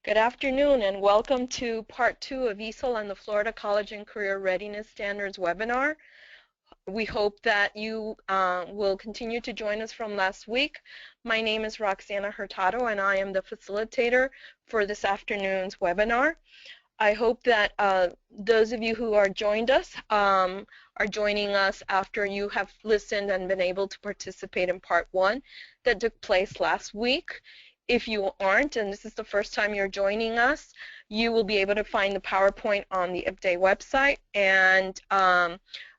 Good afternoon and welcome to part 2 of ESOL and the Florida College and Career Readiness Standards webinar. We hope that you will continue to join us from last week. My name is Roxana Hurtado and I am the facilitator for this afternoon's webinar. I hope that those of you who are joined us are joining us after you have listened and been able to participate in part 1 that took place last week. If you aren't, and this is the first time you're joining us, you will be able to find the PowerPoint on the IPDAY website, and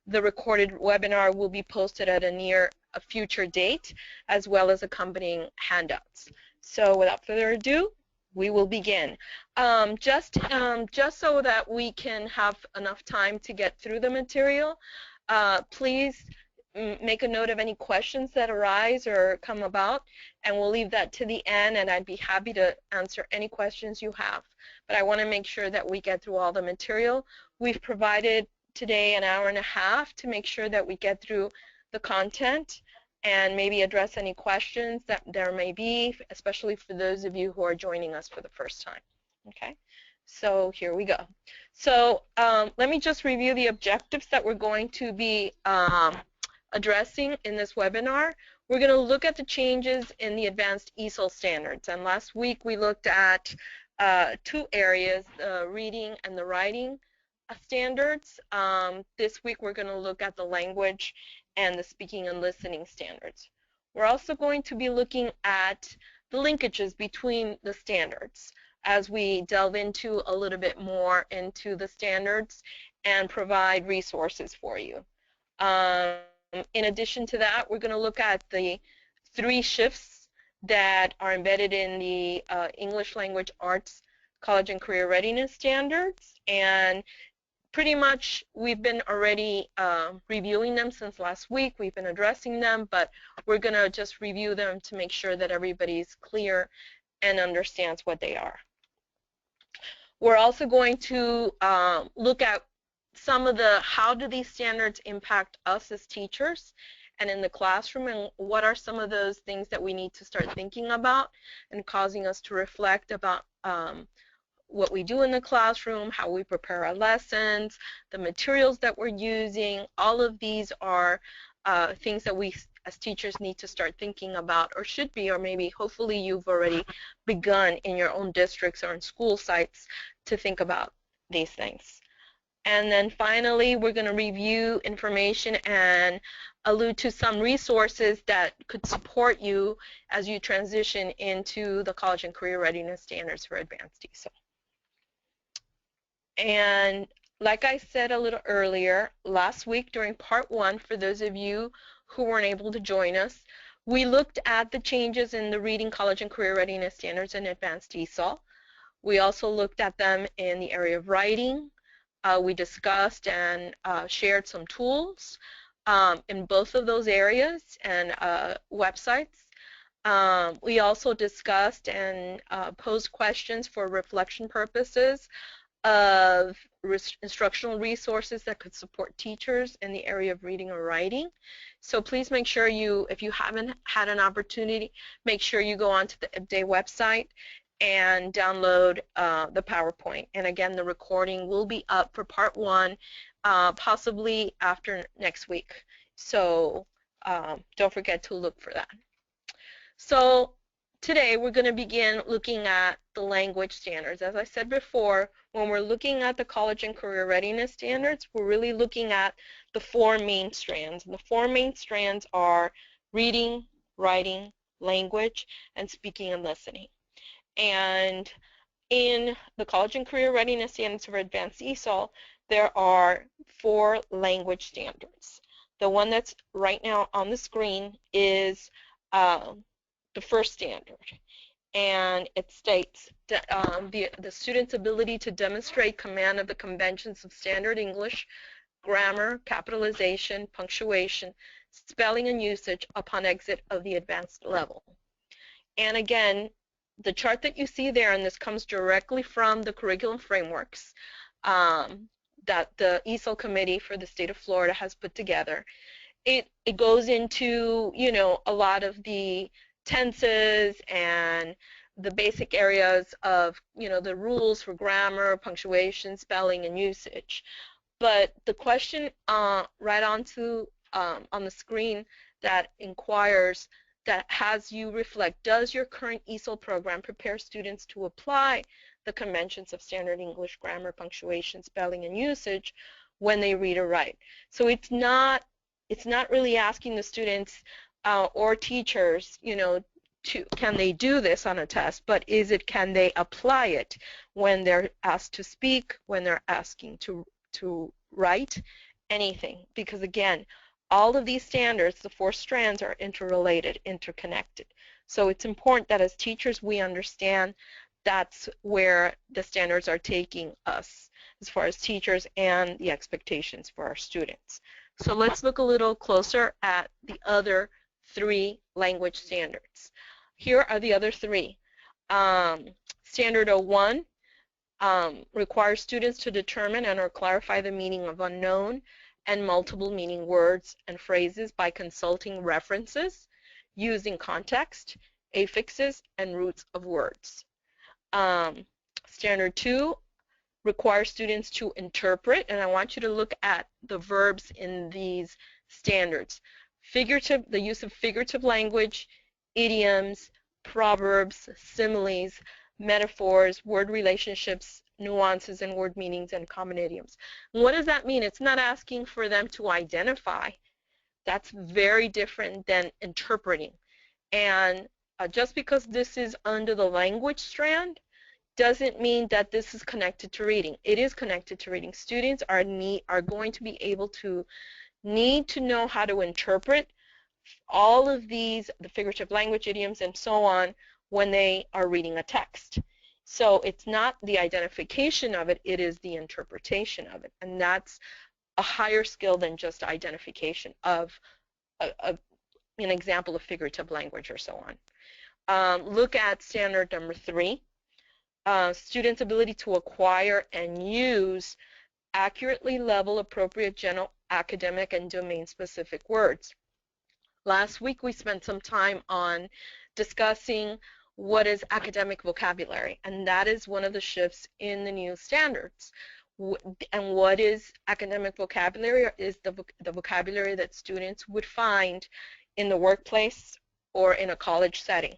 the recorded webinar will be posted at a future date, as well as accompanying handouts. So without further ado, we will begin. Just so that we can have enough time to get through the material, please make a note of any questions that arise or come about, and we'll leave that to the end, and I'd be happy to answer any questions you have. But I want to make sure that we get through all the material. We've provided today an hour and a half to make sure that we get through the content and maybe address any questions that there may be, especially for those of you who are joining us for the first time. Okay, so here we go. So let me just review the objectives that we're going to be addressing in this webinar. We're going to look at the changes in the Advanced ESOL standards, and last week we looked at two areas, the reading and the writing standards. This week we're going to look at the language and the speaking and listening standards. We're also going to be looking at the linkages between the standards as we delve into a little bit more into the standards and provide resources for you. In addition to that, we're going to look at the 3 shifts that are embedded in the English Language Arts College and Career Readiness Standards, and pretty much we've been already reviewing them since last week. We've been addressing them, but we're going to just review them to make sure that everybody's clear and understands what they are. We're also going to look at some of the how do these standards impact us as teachers and in the classroom, and what are some of those things that we need to start thinking about and causing us to reflect about what we do in the classroom, how we prepare our lessons, the materials that we're using. All of these are things that we as teachers need to start thinking about, or should be, or maybe hopefully you've already begun in your own districts or in school sites to think about these things. And then finally, we're going to review information and allude to some resources that could support you as you transition into the College and Career Readiness Standards for Advanced ESOL. And like I said a little earlier, last week during part 1, for those of you who weren't able to join us, we looked at the changes in the Reading College and Career Readiness Standards and Advanced ESOL. We also looked at them in the area of writing. We discussed and shared some tools in both of those areas and websites. We also discussed and posed questions for reflection purposes of instructional resources that could support teachers in the area of reading or writing. So please make sure you, if you haven't had an opportunity, make sure you go onto the IPDAY website and download the PowerPoint. And again, the recording will be up for part 1 possibly after next week. So don't forget to look for that. So today we're going to begin looking at the language standards. As I said before, when we're looking at the College and Career Readiness Standards, we're really looking at the 4 main strands. And the 4 main strands are reading, writing, language, and speaking and listening. And in the College and Career Readiness Standards for Advanced ESOL, there are 4 language standards. The one that's right now on the screen is the first standard, and it states that the student's ability to demonstrate command of the conventions of standard English, grammar, capitalization, punctuation, spelling, and usage upon exit of the advanced level. And again, the chart that you see there, and this comes directly from the curriculum frameworks that the ESOL committee for the state of Florida has put together. It goes into, you know, a lot of the tenses and the basic areas of, the rules for grammar, punctuation, spelling, and usage. But the question right on the screen that inquires, that has you reflect, does your current ESOL program prepare students to apply the conventions of standard English grammar, punctuation, spelling, and usage when they read or write? So it's not really asking the students or teachers, can they do this on a test, but can they apply it when they're asked to speak, when they're asking to write, anything. Because again, all of these standards, the 4 strands, are interrelated, interconnected. So it's important that as teachers we understand that's where the standards are taking us as far as teachers and the expectations for our students. So let's look a little closer at the other 3 language standards. Here are the other 3. Standard 01 requires students to determine and or clarify the meaning of unknown and multiple meaning words and phrases by consulting references, using context, affixes, and roots of words. Standard 2 requires students to interpret, and I want you to look at the verbs in these standards. The use of figurative language, idioms, proverbs, similes, metaphors, word relationships, nuances, and word meanings, and common idioms. What does that mean? It's not asking for them to identify. That's very different than interpreting. And just because this is under the language strand doesn't mean that this is connected to reading. It is connected to reading. Students are going to be able to need to know how to interpret all of these, the figurative language, idioms, and so on, when they are reading a text. So it's not the identification of it, it is the interpretation of it. And that's a higher skill than just identification of an example of figurative language or so on. Look at standard number 3. Students' ability to acquire and use accurately level appropriate general academic and domain-specific words. Last week we spent some time on discussing what is academic vocabulary, and that is one of the shifts in the new standards. And what is academic vocabulary? Is the vocabulary that students would find in the workplace or in a college setting.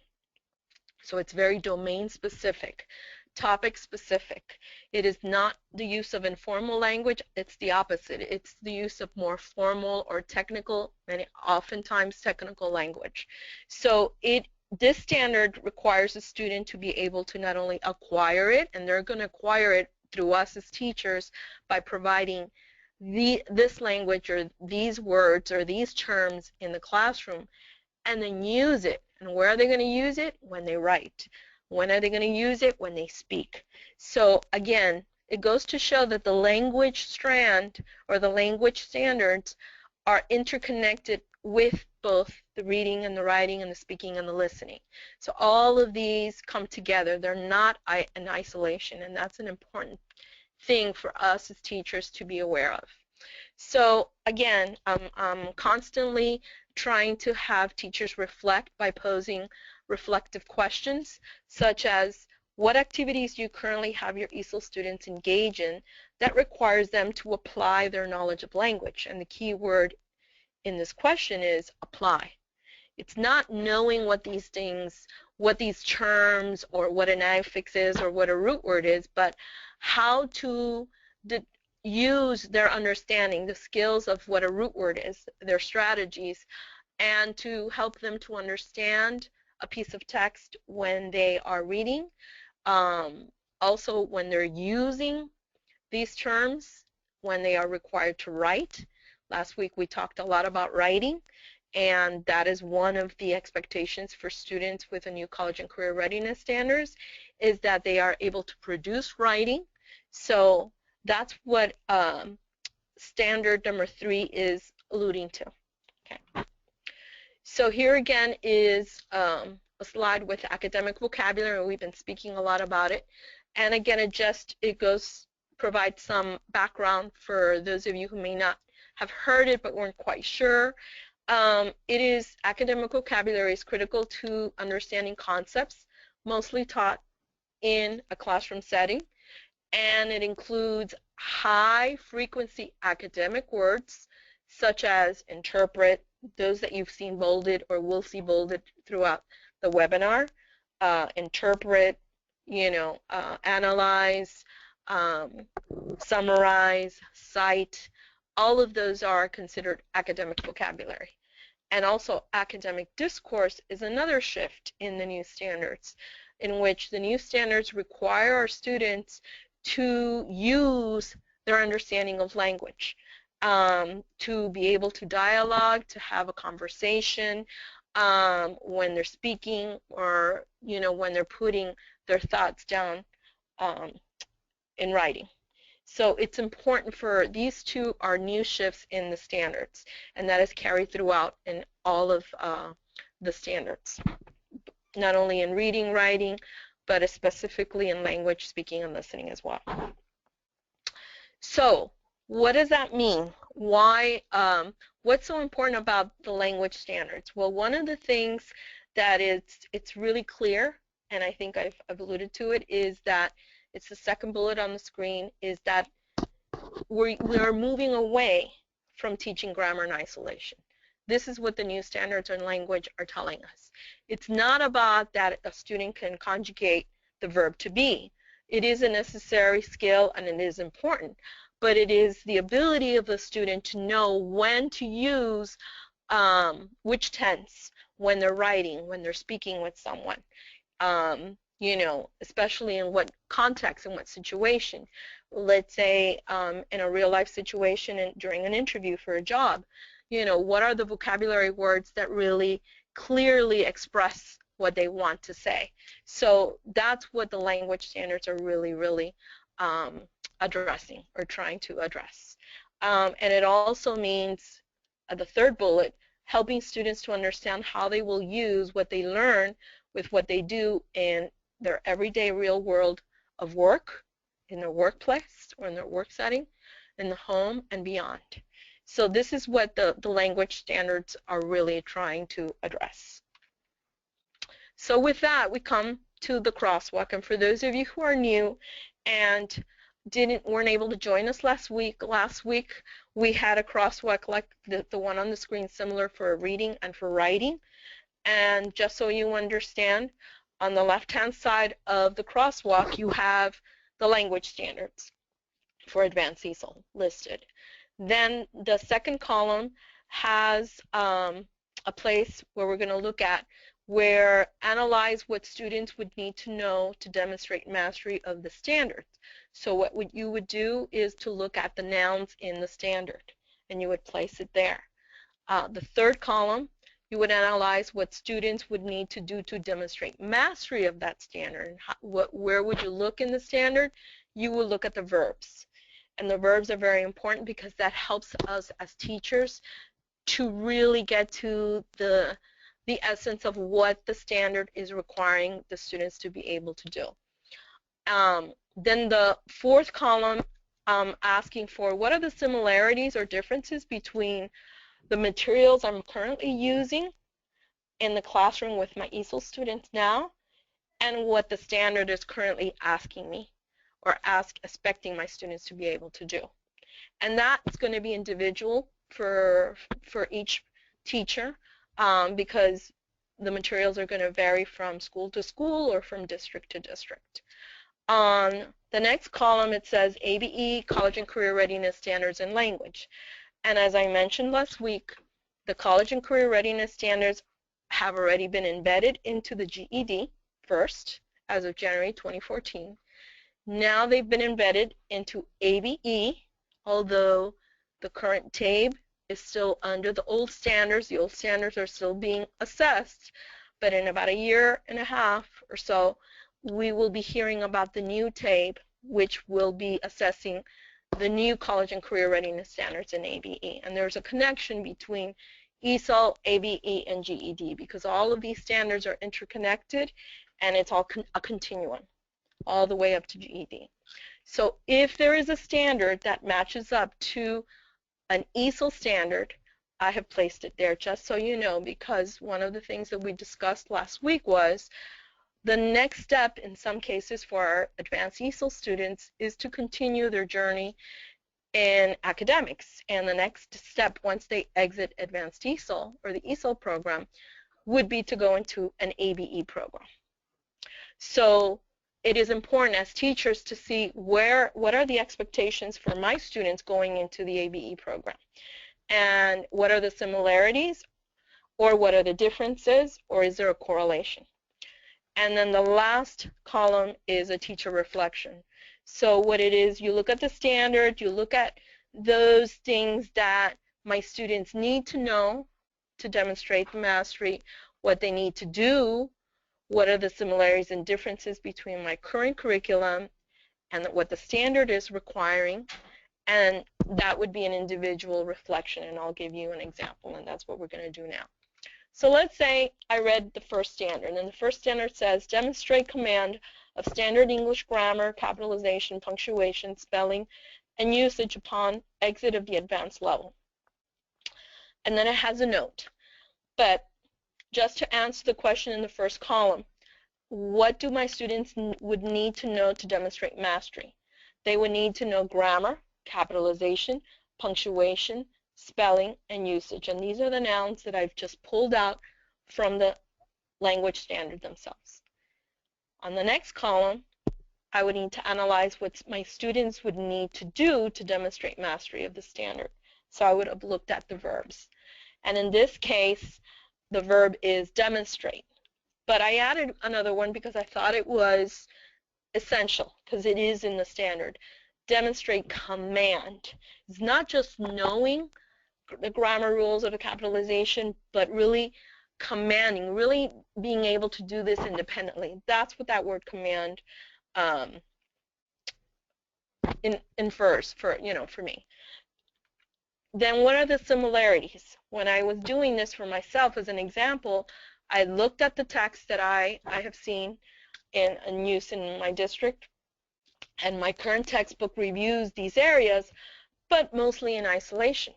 So it's very domain specific, topic specific. It is not the use of informal language, it's the opposite. It's the use of more formal or technical, and oftentimes technical language. So this standard requires a student to be able to not only acquire it, and they're going to acquire it through us as teachers by providing this language or these words or these terms in the classroom, and then use it. And where are they going to use it? When they write. When are they going to use it? When they speak. So again, it goes to show that the language strand or the language standards are interconnected with both the reading and the writing and the speaking and the listening. So all of these come together. They're not in isolation, and that's an important thing for us as teachers to be aware of. So again, I'm constantly trying to have teachers reflect by posing reflective questions, such as what activities do you currently have your ESOL students engage in that requires them to apply their knowledge of language? And the key word in this question is apply. It's not knowing what these things, what these terms, or what an affix is, or what a root word is, but how to use their understanding, the skills of what a root word is, their strategies, and to help them to understand a piece of text when they are reading. Also, when they're using these terms, when they are required to write. Last week we talked a lot about writing, and that is one of the expectations for students with a new college and career readiness standards, is that they are able to produce writing. So that's what standard number 3 is alluding to. Okay. So here again is a slide with academic vocabulary. We've been speaking a lot about it. And again, it provides some background for those of you who may not have heard it but weren't quite sure. Academic vocabulary is critical to understanding concepts, mostly taught in a classroom setting, and it includes high-frequency academic words such as interpret, those that you've seen bolded or will see bolded throughout the webinar, interpret, analyze, um, summarize, cite. All of those are considered academic vocabulary. And also academic discourse is another shift in the new standards, in which the new standards require our students to use their understanding of language, to be able to dialogue, to have a conversation when they're speaking, or when they're putting their thoughts down in writing. So it's important for these two are new shifts in the standards, and that is carried throughout in all of the standards, not only in reading, writing, but specifically in language, speaking, and listening as well. So what does that mean? Why? What's so important about the language standards? Well, one of the things that it's really clear, and I think I've alluded to it, is that it's the second bullet on the screen, is that we are moving away from teaching grammar in isolation. This is what the new standards on language are telling us. It's not about that a student can conjugate the verb to be. It is a necessary skill and it is important, but it is the ability of the student to know when to use which tense when they're writing, when they're speaking with someone. Especially in what context, in what situation. Let's say in a real life situation and during an interview for a job, what are the vocabulary words that really clearly express what they want to say. So that's what the language standards are really addressing or trying to address. And it also means, the third bullet, helping students to understand how they will use what they learn with what they do in their everyday real world of work, in their workplace or in their work setting, in the home and beyond. So this is what the language standards are really trying to address. So with that, we come to the crosswalk. And for those of you who are new and weren't able to join us last week we had a crosswalk like the one on the screen, similar for reading and for writing. And just so you understand, on the left-hand side of the crosswalk, you have the language standards for Advanced ESOL listed. Then the second column has a place where we're going to look at where analyze what students would need to know to demonstrate mastery of the standards. So what you would do is to look at the nouns in the standard, and you would place it there. The third column, you would analyze what students would need to do to demonstrate mastery of that standard. Where would you look in the standard? You will look at the verbs. And the verbs are very important because that helps us as teachers to really get to the essence of what the standard is requiring the students to be able to do. Then the fourth column, asking for what are the similarities or differences between the materials I'm currently using in the classroom with my ESOL students now and what the standard is currently asking me or expecting my students to be able to do. And that's going to be individual for each teacher because the materials are going to vary from school to school or from district to district. On the next column, it says ABE, College and Career Readiness Standards and Language. And as I mentioned last week, the College and Career Readiness Standards have already been embedded into the GED first as of January 2014. Now they've been embedded into ABE, although the current TABE is still under the old standards. The old standards are still being assessed, but in about a year and a half or so, we will be hearing about the new TABE, which will be assessing the new College and Career Readiness Standards in ABE. And there's a connection between ESOL, ABE, and GED because all of these standards are interconnected and it's all a continuum all the way up to GED. So if there is a standard that matches up to an ESOL standard, I have placed it there just so you know, because one of the things that we discussed last week was The next step in some cases for our Advanced ESOL students is to continue their journey in academics. And the next step once they exit Advanced ESOL or the ESOL program would be to go into an ABE program. So it is important as teachers to see what are the expectations for my students going into the ABE program, and what are the similarities, or what are the differences, or is there a correlation? And then the last column is a teacher reflection. So what it is, you look at the standard, you look at those things that my students need to know to demonstrate the mastery, what they need to do, what are the similarities and differences between my current curriculum and what the standard is requiring, and that would be an individual reflection, and I'll give you an example, and that's what we're going to do now. So let's say I read the first standard, and the first standard says demonstrate command of standard English grammar, capitalization, punctuation, spelling, and usage upon exit of the advanced level. And then it has a note. But just to answer the question in the first column, what do my students would need to know to demonstrate mastery? They would need to know grammar, capitalization, punctuation, spelling, and usage. And these are the nouns that I've just pulled out from the language standard themselves. On the next column, I would need to analyze what my students would need to do to demonstrate mastery of the standard. So I would have looked at the verbs. And in this case, the verb is demonstrate. But I added another one because I thought it was essential, because it is in the standard. Demonstrate command. It's not just knowing the grammar rules of the capitalization, but really commanding, really being able to do this independently. That's what that word command infers for me. Then what are the similarities? When I was doing this for myself as an example, I looked at the text that I have seen in use in my district, and my current textbook reviews these areas, but mostly in isolation.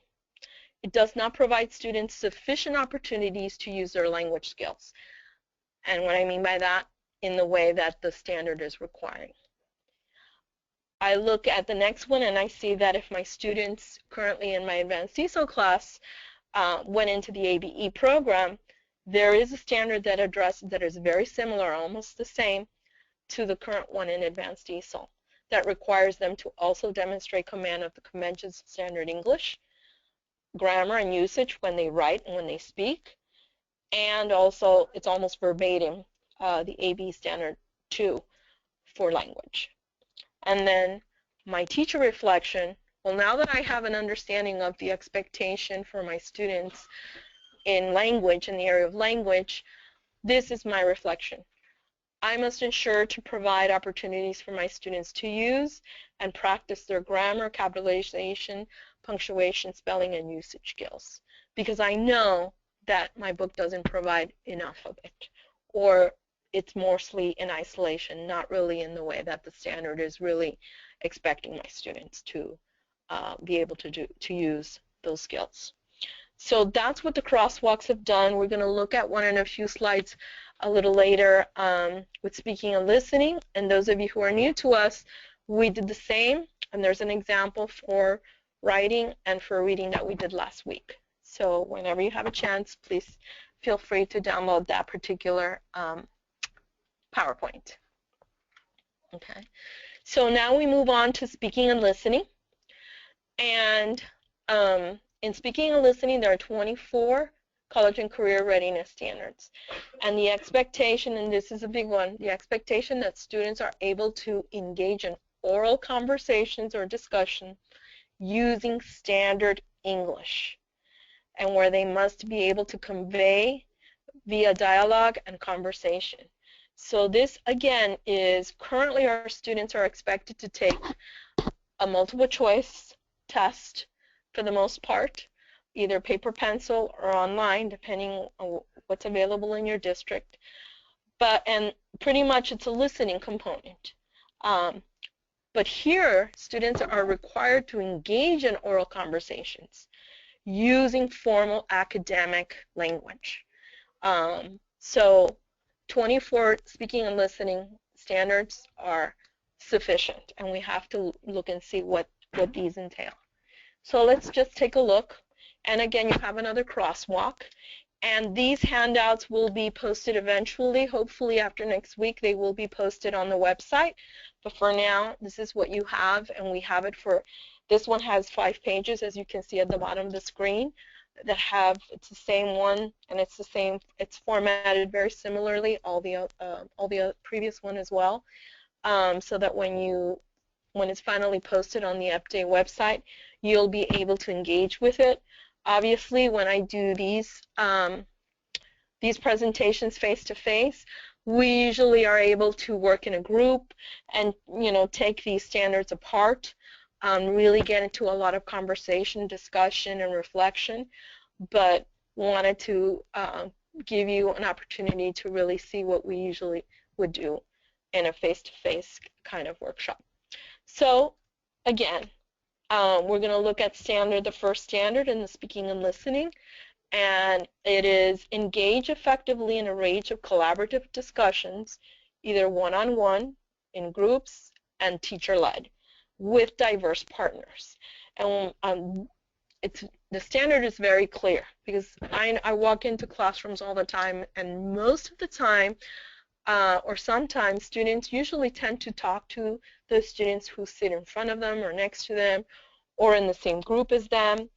It does not provide students sufficient opportunities to use their language skills. And what I mean by that, in the way that the standard is requiring. I look at the next one and I see that if my students currently in my Advanced ESOL class went into the ABE program, there is a standard that is very similar, almost the same, to the current one in Advanced ESOL that requires them to also demonstrate command of the conventions of standard English, grammar and usage when they write and when they speak, and also it's almost verbatim the AB standard 2 for language. And then my teacher reflection, well, now that I have an understanding of the expectation for my students in language, in the area of language, this is my reflection. I must ensure to provide opportunities for my students to use and practice their grammar, capitalization, punctuation, spelling, and usage skills, because I know that my book doesn't provide enough of it, or it's mostly in isolation, not really in the way that the standard is really expecting my students to be able to use those skills. So that's what the crosswalks have done. We're going to look at one in a few slides a little later with speaking and listening. And those of you who are new to us, we did the same. And there's an example for writing and for reading that we did last week. So whenever you have a chance, please feel free to download that particular PowerPoint. Okay. So now we move on to speaking and listening. And in speaking and listening, there are 24 college and career readiness standards. And the expectation, and this is a big one, the expectation that students are able to engage in oral conversations or discussion using standard English, and where they must be able to convey via dialogue and conversation. So this, again, is currently our students are expected to take a multiple choice test for the most part, either paper, pencil, or online, depending on what's available in your district. And pretty much it's a listening component. But here, students are required to engage in oral conversations using formal academic language. So 24 speaking and listening standards are sufficient, and we have to look and see what these entail. So let's just take a look. And again, you have another crosswalk. And these handouts will be posted eventually. Hopefully after next week, they will be posted on the website. But for now, this is what you have, and we have it for, this one has 5 pages, as you can see at the bottom of the screen, that have, it's the same one, and it's the same, it's formatted very similarly, all the previous one as well, so that when it's finally posted on the update website, you'll be able to engage with it. Obviously, when I do these presentations face-to-face, we usually are able to work in a group and, take these standards apart, really get into a lot of conversation, discussion, and reflection, but wanted to give you an opportunity to really see what we usually would do in a face-to-face kind of workshop. So, again, we're going to look at the first standard in the speaking and listening, and it is engage effectively in a range of collaborative discussions, either one-on-one, in groups, and teacher-led, with diverse partners. And the standard is very clear, because I walk into classrooms all the time, and most of the time, or sometimes, students usually tend to talk to the students who sit in front of them or next to them or in the same group as them,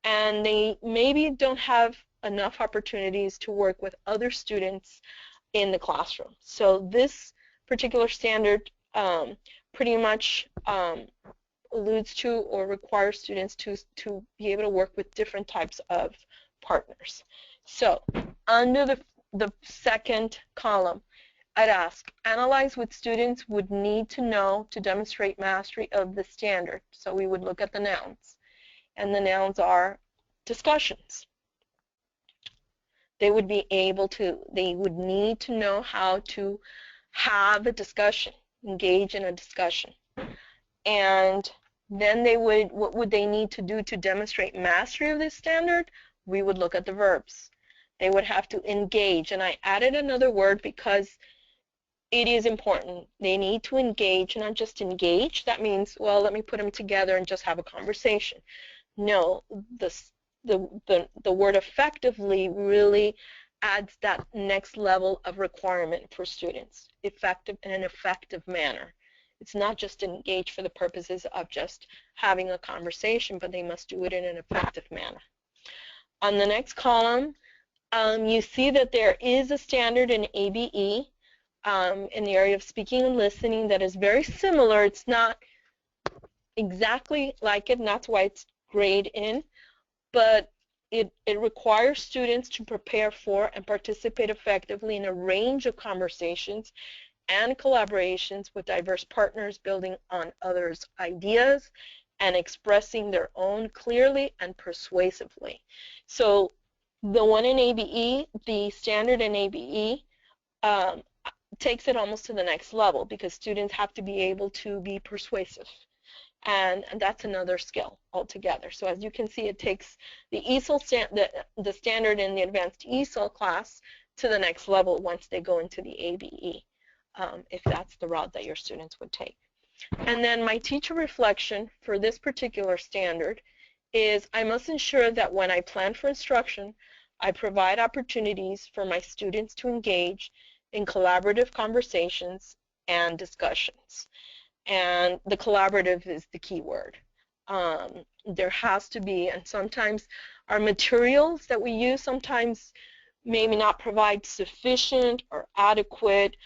and they maybe don't have enough opportunities to work with other students in the classroom. So this particular standard pretty much alludes to or requires students to be able to work with different types of partners. So under the second column, I'd ask, analyze what students would need to know to demonstrate mastery of the standard. So we would look at the nouns. And the nouns are discussions. They would need to know how to have a discussion, engage in a discussion. And then what would they need to do to demonstrate mastery of this standard? We would look at the verbs. They would have to engage, and I added another word because it is important. They need to engage, not just engage. That means, well, let me put them together and just have a conversation. No, the word effectively really adds that next level of requirement for students, effective in an effective manner. It's not just engage for the purposes of just having a conversation, but they must do it in an effective manner. On the next column, you see that there is a standard in ABE in the area of speaking and listening that is very similar. It's not exactly like it, and that's why it's grade in, but it requires students to prepare for and participate effectively in a range of conversations and collaborations with diverse partners, building on others' ideas and expressing their own clearly and persuasively. So the one in ABE, the standard in ABE, takes it almost to the next level, because students have to be able to be persuasive, and that's another skill altogether. So as you can see, it takes the ESOL the standard in the Advanced ESOL class to the next level once they go into the ABE, if that's the route that your students would take. And then my teacher reflection for this particular standard is, I must ensure that when I plan for instruction, I provide opportunities for my students to engage in collaborative conversations and discussions. And the collaborative is the key word. There has to be, and sometimes our materials that we use sometimes maybe not provide sufficient or adequate,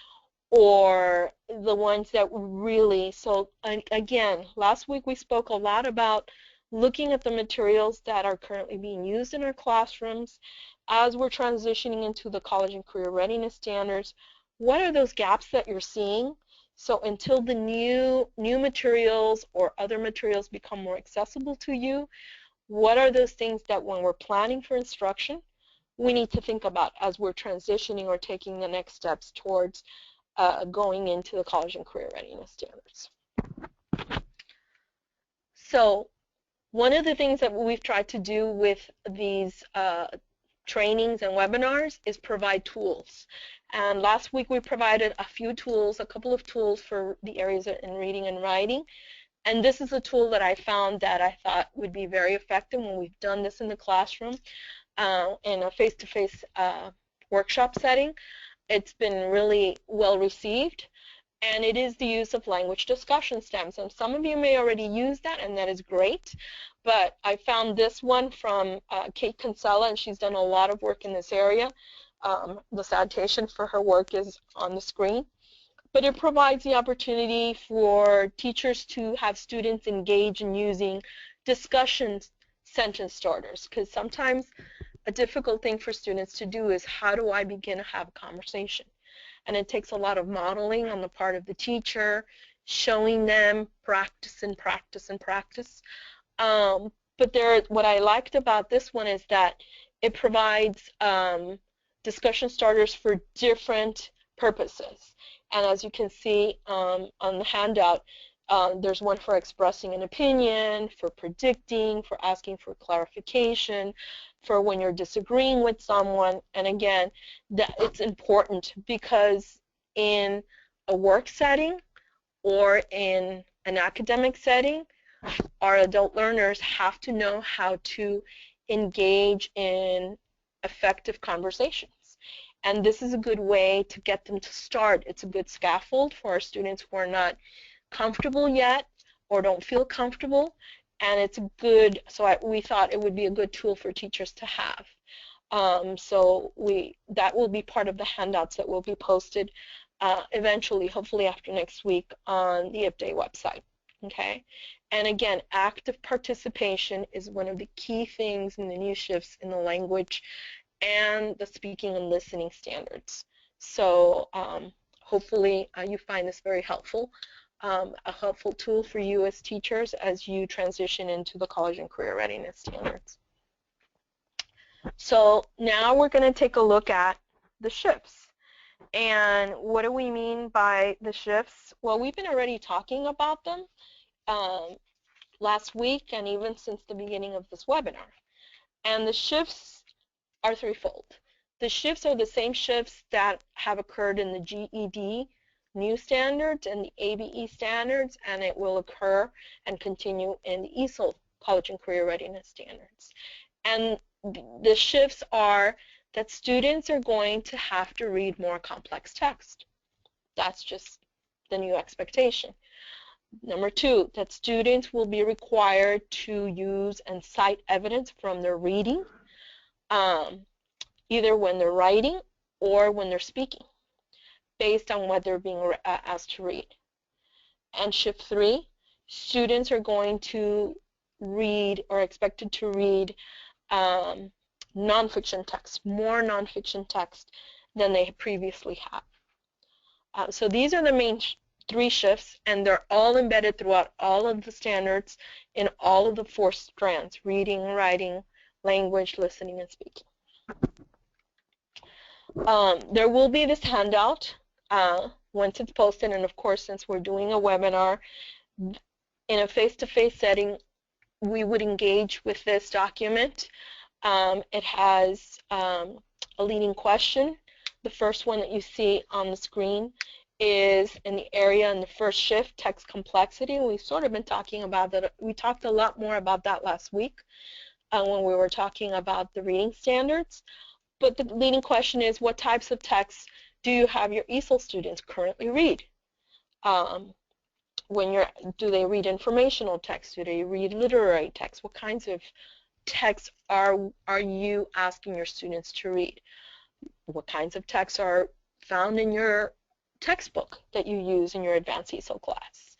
or the ones that really, so again, last week we spoke a lot about looking at the materials that are currently being used in our classrooms as we're transitioning into the college and career readiness standards. What are those gaps that you're seeing? So until the new materials or other materials become more accessible to you, what are those things that when we're planning for instruction, we need to think about as we're transitioning or taking the next steps towards going into the college and career readiness standards. So one of the things that we've tried to do with these trainings and webinars is provide tools. And last week we provided a few tools, a couple of tools for the areas in reading and writing. And this is a tool that I found that I thought would be very effective when we've done this in the classroom in a face-to-face workshop setting. It's been really well received, and it is the use of language discussion stems. And some of you may already use that, and that is great. But I found this one from Kate Kinsella, and she's done a lot of work in this area. The citation for her work is on the screen. But it provides the opportunity for teachers to have students engage in using discussion sentence starters, because sometimes a difficult thing for students to do is, how do I begin to have a conversation? And it takes a lot of modeling on the part of the teacher, showing them practice and practice and practice. But what I liked about this one is that it provides discussion starters for different purposes. And as you can see on the handout, there's one for expressing an opinion, for predicting, for asking for clarification, for when you're disagreeing with someone. And again, that it's important because in a work setting or in an academic setting, our adult learners have to know how to engage in effective conversations. And this is a good way to get them to start. It's a good scaffold for our students who are not comfortable yet or don't feel comfortable. And it's a good, we thought it would be a good tool for teachers to have. That will be part of the handouts that will be posted eventually, hopefully after next week, on the IPDA website. Okay? And again, active participation is one of the key things in the new shifts in the language and the speaking and listening standards. So hopefully you find this very helpful, a helpful tool for you as teachers as you transition into the college and career readiness standards. So now we're going to take a look at the shifts. And what do we mean by the shifts? Well, we've been already talking about them last week and even since the beginning of this webinar. And the shifts are threefold. The shifts are the same shifts that have occurred in the GED new standards and the ABE standards, and it will occur and continue in the ESOL college and career readiness standards. And the shifts are that students are going to have to read more complex text. That's just the new expectation. Number two, that students will be required to use and cite evidence from their reading, either when they're writing or when they're speaking, based on what they're being asked to read. And shift three, students are going to read or expected to read nonfiction text, more nonfiction text than they previously have. So these are the main three shifts, and they're all embedded throughout all of the standards in all of the four strands: reading, writing, language, listening, and speaking. There will be this handout once it's posted, and of course, since we're doing a webinar in a face-to-face setting, we would engage with this document. It has a leading question. The first one that you see on the screen is in the area in the first shift, text complexity. We've sort of been talking about that. We talked a lot more about that last week when we were talking about the reading standards. But the leading question is, what types of texts do you have your ESOL students currently read? Do they read informational text? Do they read literary text? What kinds of texts are you asking your students to read? What kinds of texts are found in your textbook that you use in your Advanced ESOL class?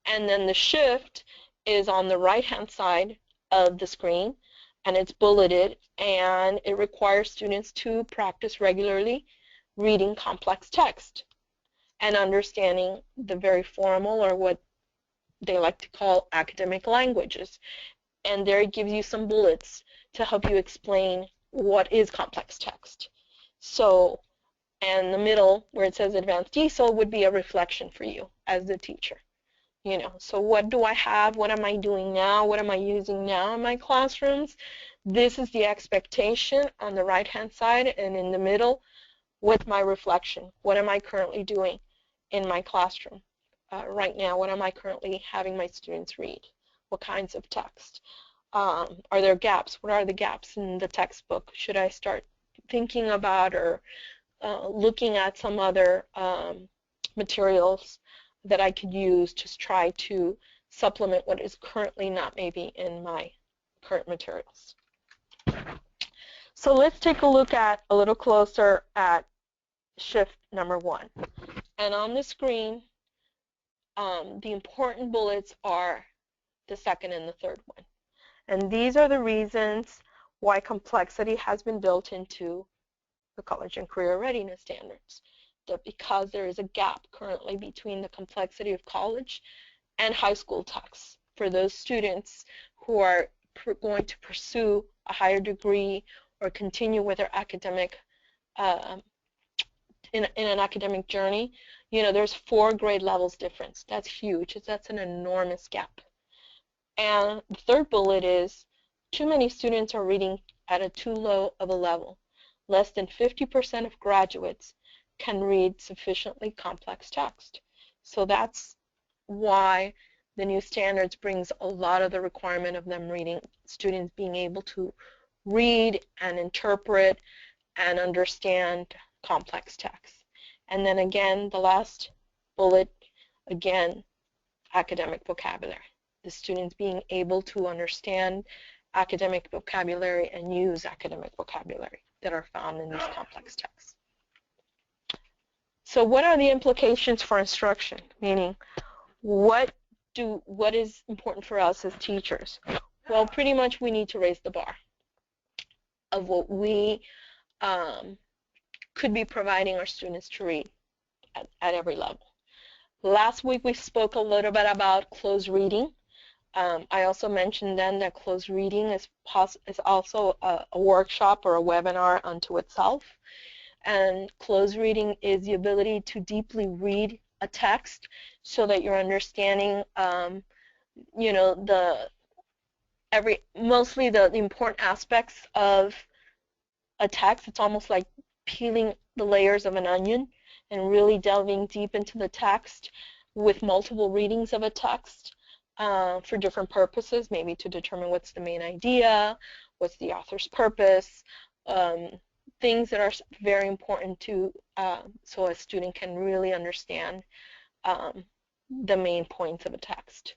And then the shift is on the right-hand side of the screen, and it's bulleted, and it requires students to practice regularly reading complex text and understanding the very formal, or what they like to call, academic languages. And there it gives you some bullets to help you explain what is complex text. So, and the middle where it says Advanced ESOL would be a reflection for you as the teacher. So what do I have? What am I doing now? What am I using now in my classrooms? This is the expectation on the right-hand side, and in the middle, with my reflection. What am I currently doing in my classroom right now? What am I currently having my students read? What kinds of text? Are there gaps? What are the gaps in the textbook? Should I start thinking about or looking at some other materials that I could use to try to supplement what is currently not maybe in my current materials? So let's take a look at a little closer at shift number 1. And on the screen, the important bullets are the second and the third one. And these are the reasons why complexity has been built into the college and career readiness standards. That because there is a gap currently between the complexity of college and high school texts for those students who are going to pursue a higher degree or continue with their academic in an academic journey. There's 4 grade levels difference. That's huge. That's an enormous gap. And the third bullet is too many students are reading at a too low of a level. Less than 50% of graduates can read sufficiently complex text. So that's why the new standards brings a lot of the requirement of them reading, students being able to read and interpret and understand complex text. And then again, the last bullet, again, academic vocabulary. The students being able to understand academic vocabulary and use academic vocabulary that are found in these complex texts. So what are the implications for instruction? Meaning, what is important for us as teachers? Well, pretty much we need to raise the bar of what we could be providing our students to read at every level. Last week we spoke a little bit about closed reading. I also mentioned then that closed reading is also a workshop or a webinar unto itself. And closed reading is the ability to deeply read a text so that you're understanding, mostly the important aspects of a text. It's almost like peeling the layers of an onion and really delving deep into the text with multiple readings of a text for different purposes, maybe to determine what's the main idea, what's the author's purpose, things that are very important to so a student can really understand the main points of a text.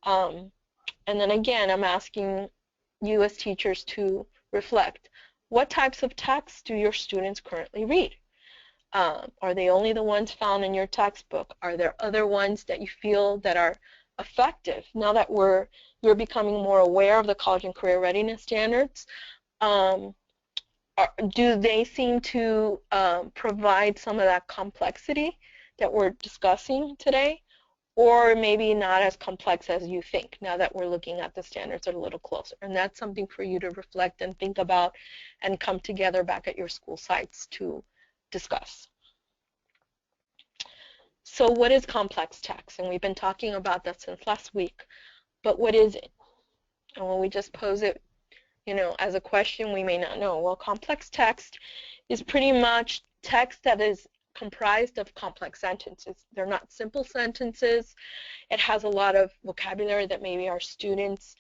And then again, I'm asking you as teachers to reflect. What types of texts do your students currently read? Are they only the ones found in your textbook? Are there other ones that you feel that are effective? Now that you're becoming more aware of the college and career readiness standards, do they seem to provide some of that complexity that we're discussing today? Or maybe not as complex as you think, now that we're looking at the standards a little closer. And that's something for you to reflect and think about and come together back at your school sites to discuss. So what is complex text? And we've been talking about that since last week. But what is it? And when we just pose it, as a question, we may not know. Well, complex text is pretty much text that is comprised of complex sentences. They're not simple sentences. It has a lot of vocabulary that maybe our students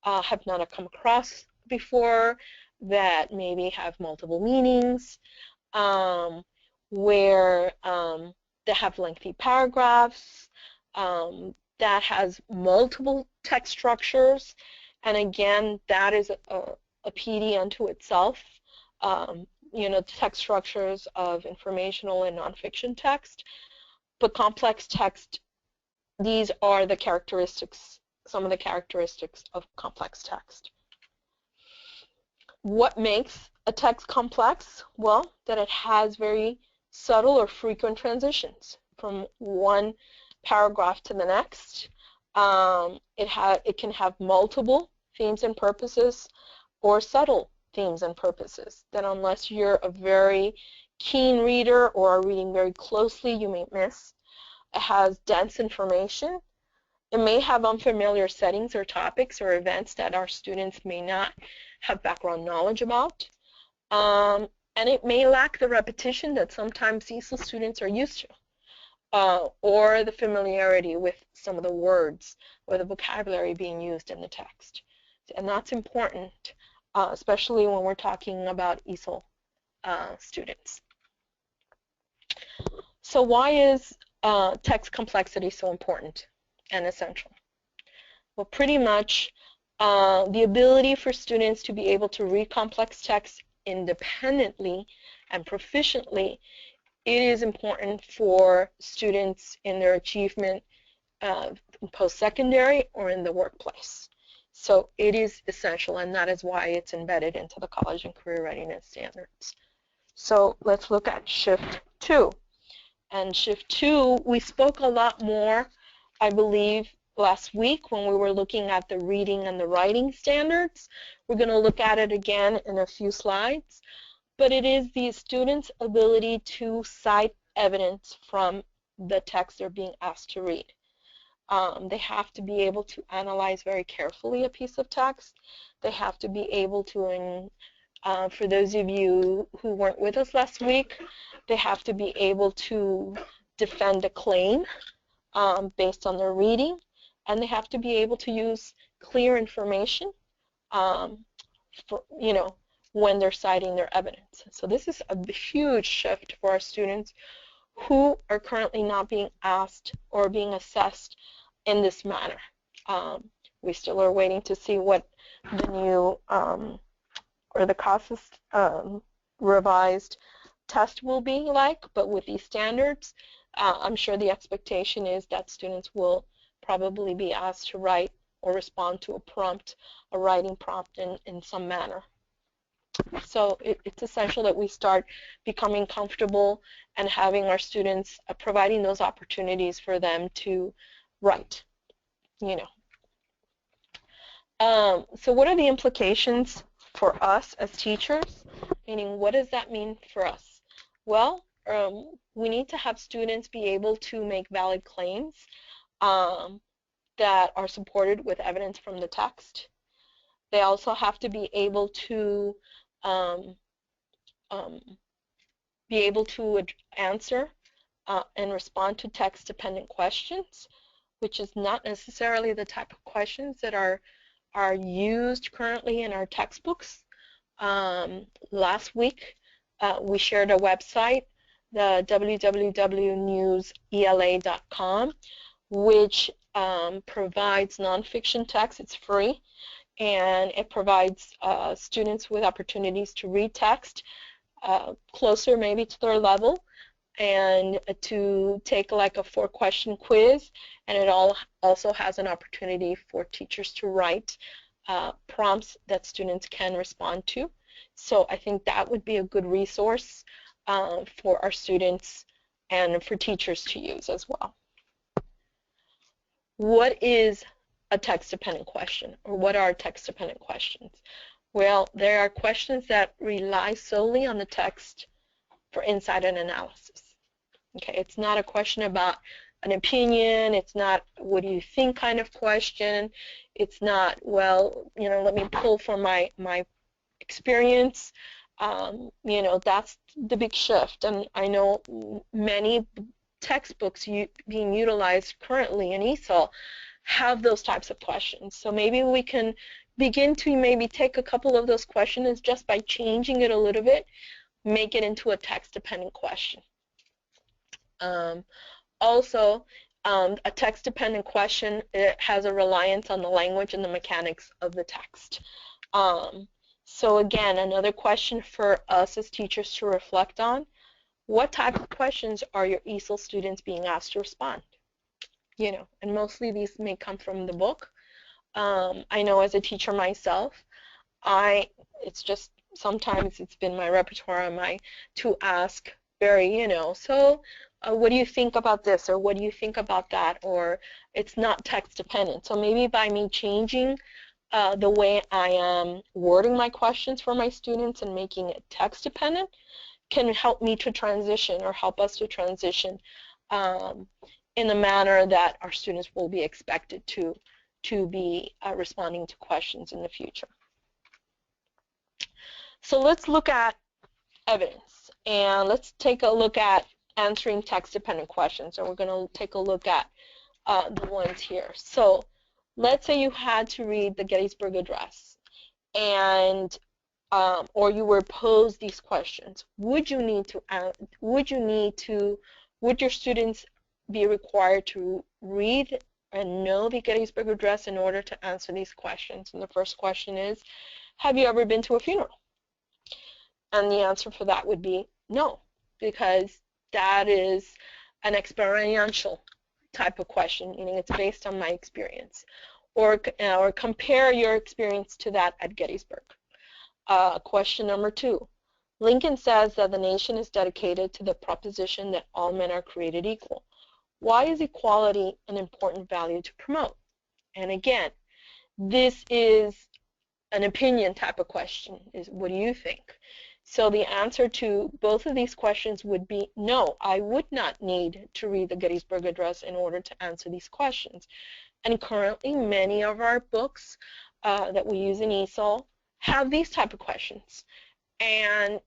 have not come across before, that maybe have multiple meanings, where they have lengthy paragraphs, that has multiple text structures, and again, that is a PD unto itself. Text structures of informational and nonfiction text, but complex text, these are the characteristics, some of the characteristics of complex text. What makes a text complex? Well, that it has very subtle or frequent transitions from one paragraph to the next. It can have multiple themes and purposes or subtle themes and purposes that unless you're a very keen reader or are reading very closely, you may miss. It has dense information. It may have unfamiliar settings or topics or events that our students may not have background knowledge about. And it may lack the repetition that sometimes ESOL students are used to, or the familiarity with some of the words or the vocabulary being used in the text. And that's important, especially when we're talking about ESOL students. So why is text complexity so important and essential? Well, pretty much the ability for students to be able to read complex text independently and proficiently, it is important for students in their achievement post-secondary or in the workplace. So it is essential, and that is why it's embedded into the college and career readiness standards. So let's look at shift 2. And shift 2, we spoke a lot more, I believe, last week when we were looking at the reading and the writing standards. We're going to look at it again in a few slides. But it is the student's ability to cite evidence from the text they're being asked to read. They have to be able to analyze very carefully a piece of text. They have to be able to, for those of you who weren't with us last week, they have to be able to defend a claim based on their reading, and they have to be able to use clear information when they're citing their evidence. So this is a huge shift for our students who are currently not being asked or being assessed in this manner. We still are waiting to see what the new or the CASAS revised test will be like, but with these standards, I'm sure the expectation is that students will probably be asked to write or respond to a prompt, a writing prompt in some manner. So it's essential that we start becoming comfortable and having our students providing those opportunities for them to write, So what are the implications for us as teachers? Meaning, what does that mean for us? Well, we need to have students be able to make valid claims that are supported with evidence from the text. They also have to be able to answer and respond to text-dependent questions, which is not necessarily the type of questions that are used currently in our textbooks. Last week, we shared a website, the www.newsela.com, which provides nonfiction text. It's free, and it provides students with opportunities to read text closer maybe to their level, and to take like a 4-question quiz, and it also has an opportunity for teachers to write prompts that students can respond to. So I think that would be a good resource for our students and for teachers to use as well. What is a text-dependent question, or what are text-dependent questions? Well, there are questions that rely solely on the text for insight and analysis. Okay, it's not a question about an opinion. It's not what do you think kind of question. It's not, well, let me pull from my experience. That's the big shift. And I know many textbooks being utilized currently in ESOL have those types of questions. So maybe we can begin to maybe take a couple of those questions just by changing it a little bit, make it into a text-dependent question. Also, a text-dependent question, it has a reliance on the language and the mechanics of the text. So again, another question for us as teachers to reflect on: what type of questions are your ESOL students being asked to respond? And mostly these may come from the book. I know as a teacher myself, it's just sometimes it's been my repertoire to ask very, so what do you think about this, or what do you think about that, or it's not text dependent. So maybe by me changing the way I am wording my questions for my students and making it text dependent can help me to transition, or help us to transition in the manner that our students will be expected to be responding to questions in the future. So let's look at evidence, and let's take a look at answering text-dependent questions. And we're going to take a look at the ones here. So let's say you had to read the Gettysburg Address, and or you were posed these questions. Would your students be required to read and know the Gettysburg Address in order to answer these questions? And the first question is, have you ever been to a funeral? And the answer for that would be no, because that is an experiential type of question, meaning it's based on my experience. Or compare your experience to that at Gettysburg. Question number 2. Lincoln says that the nation is dedicated to the proposition that all men are created equal. Why is equality an important value to promote? And again, this is an opinion type of question. Is what do you think? So the answer to both of these questions would be no, I would not need to read the Gettysburg Address in order to answer these questions. And currently many of our books that we use in ESOL have these type of questions. And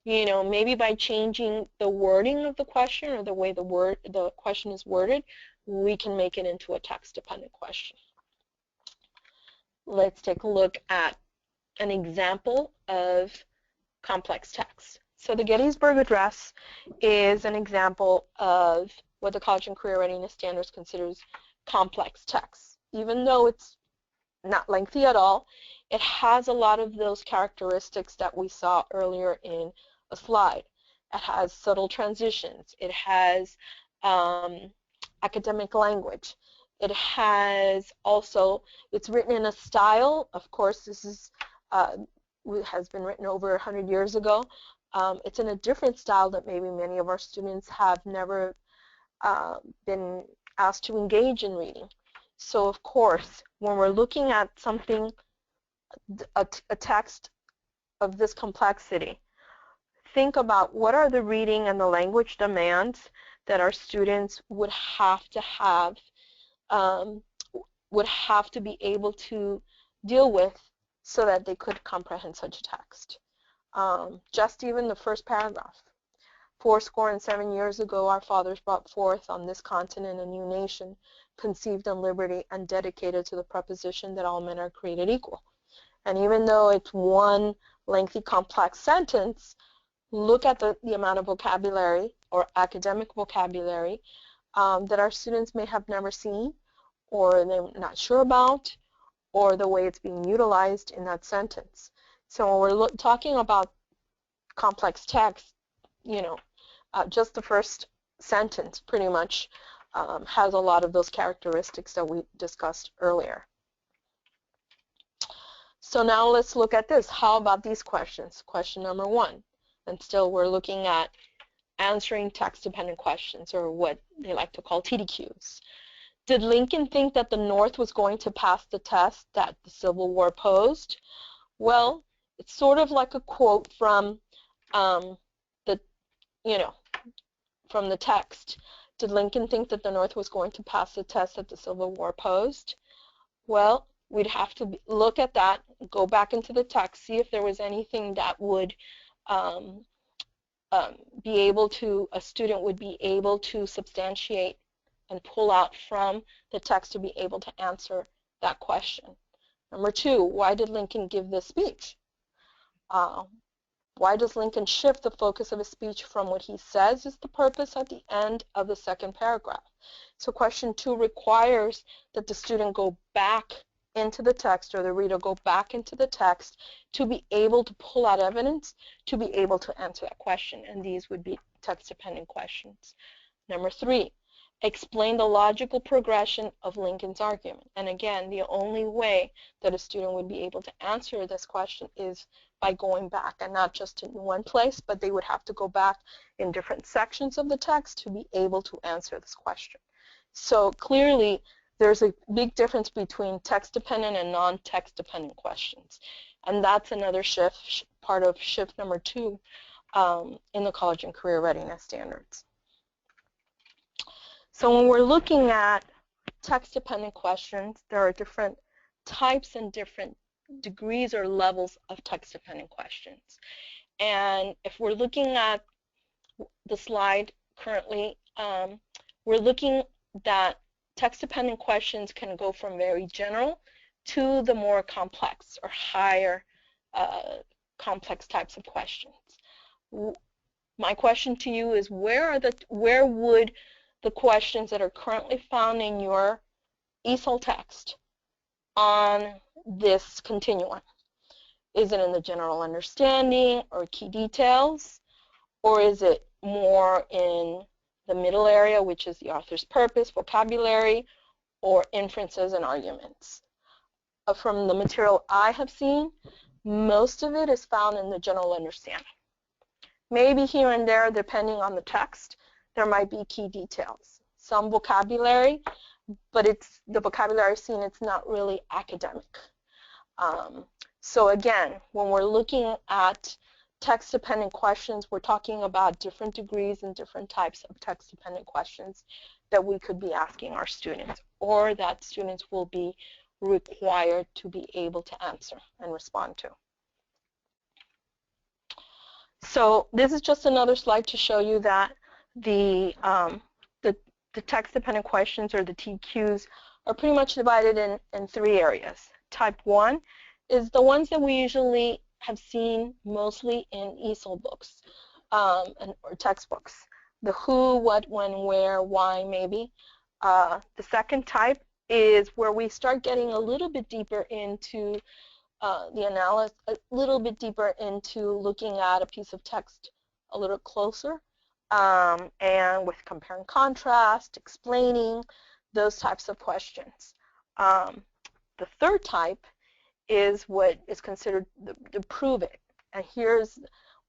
maybe by changing the wording of the question or the way the question is worded, we can make it into a text-dependent question. Let's take a look at an example of complex text. So the Gettysburg Address is an example of what the College and Career Readiness Standards considers complex text. Even though it's not lengthy at all, it has a lot of those characteristics that we saw earlier in a slide. It has subtle transitions. It has academic language. It has also, it's written in a style, of course this is has been written over 100 years ago. It's in a different style that maybe many of our students have never been asked to engage in reading. So of course, when we're looking at something, a text of this complexity, think about what are the reading and the language demands that our students would have to be able to deal with so that they could comprehend such a text. Just even the first paragraph. 7 years ago, our fathers brought forth on this continent a new nation, conceived in liberty and dedicated to the proposition that all men are created equal. And even though it's one lengthy, complex sentence, look at the amount of vocabulary or academic vocabulary that our students may have never seen, or they're not sure about, or the way it's being utilized in that sentence. So when we're talking about complex text, just the first sentence pretty much has a lot of those characteristics that we discussed earlier. So now let's look at this. How about these questions? Question number 1. And still we're looking at answering text-dependent questions, or what they like to call TDQs. Did Lincoln think that the North was going to pass the test that the Civil War posed? Well, it's sort of like a quote from from the text. Did Lincoln think that the North was going to pass the test that the Civil War posed? Well, we'd have to look at that, go back into the text, see if there was anything that would be able to, a student would be able to substantiate and pull out from the text to be able to answer that question. Number 2, why did Lincoln give this speech? Why does Lincoln shift the focus of his speech from what he says is the purpose at the end of the second paragraph? So question 2 requires that the student go back into the text, or the reader go back into the text to be able to pull out evidence, to be able to answer that question. And these would be text-dependent questions. Number 3, explain the logical progression of Lincoln's argument. And again, the only way that a student would be able to answer this question is by going back, and not just in one place, but they would have to go back in different sections of the text to be able to answer this question. So clearly, there's a big difference between text-dependent and non-text-dependent questions. And that's another shift, part of shift number 2 in the College and Career Readiness Standards. So when we're looking at text-dependent questions, there are different types and different degrees or levels of text-dependent questions. And if we're looking at the slide currently, we're looking that text-dependent questions can go from very general to the more complex or higher complex types of questions. My question to you is, where would the questions that are currently found in your ESOL text on this continuum? Is it in the general understanding or key details, or is it more in the middle area, which is the author's purpose, vocabulary, or inferences and arguments? From the material I have seen, most of it is found in the general understanding. Maybe here and there, depending on the text, there might be key details. Some vocabulary, but the vocabulary seen, it's not really academic. So again, when we're looking at text-dependent questions, we're talking about different degrees and different types of text-dependent questions that we could be asking our students, or that students will be required to be able to answer and respond to. So this is just another slide to show you that the text-dependent questions, or the TQs, are pretty much divided in three areas. Type 1 is the ones that we usually have seen mostly in ESOL books or textbooks. The who, what, when, where, why, maybe. The second type is where we start getting a little bit deeper into the analysis, a little bit deeper into looking at a piece of text a little closer, and with compare and contrast, explaining, those types of questions. The third type is what is considered the prove it, and here's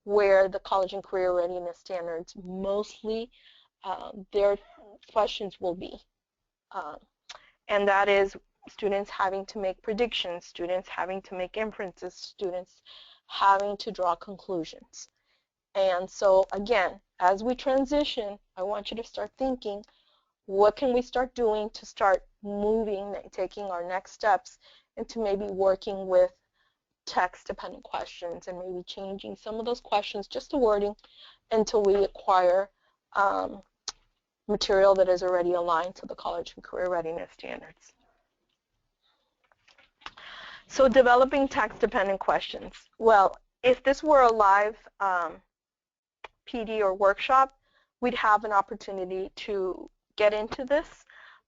where the college and career readiness standards mostly their questions will be, and that is students having to make predictions, students having to make inferences, students having to draw conclusions. And so again, as we transition, I want you to start thinking, what can we start doing to start moving, taking our next steps into maybe working with text-dependent questions and maybe changing some of those questions, just the wording, until we acquire material that is already aligned to the college and career readiness standards. So developing text-dependent questions. Well, if this were a live PD or workshop, we'd have an opportunity to get into this,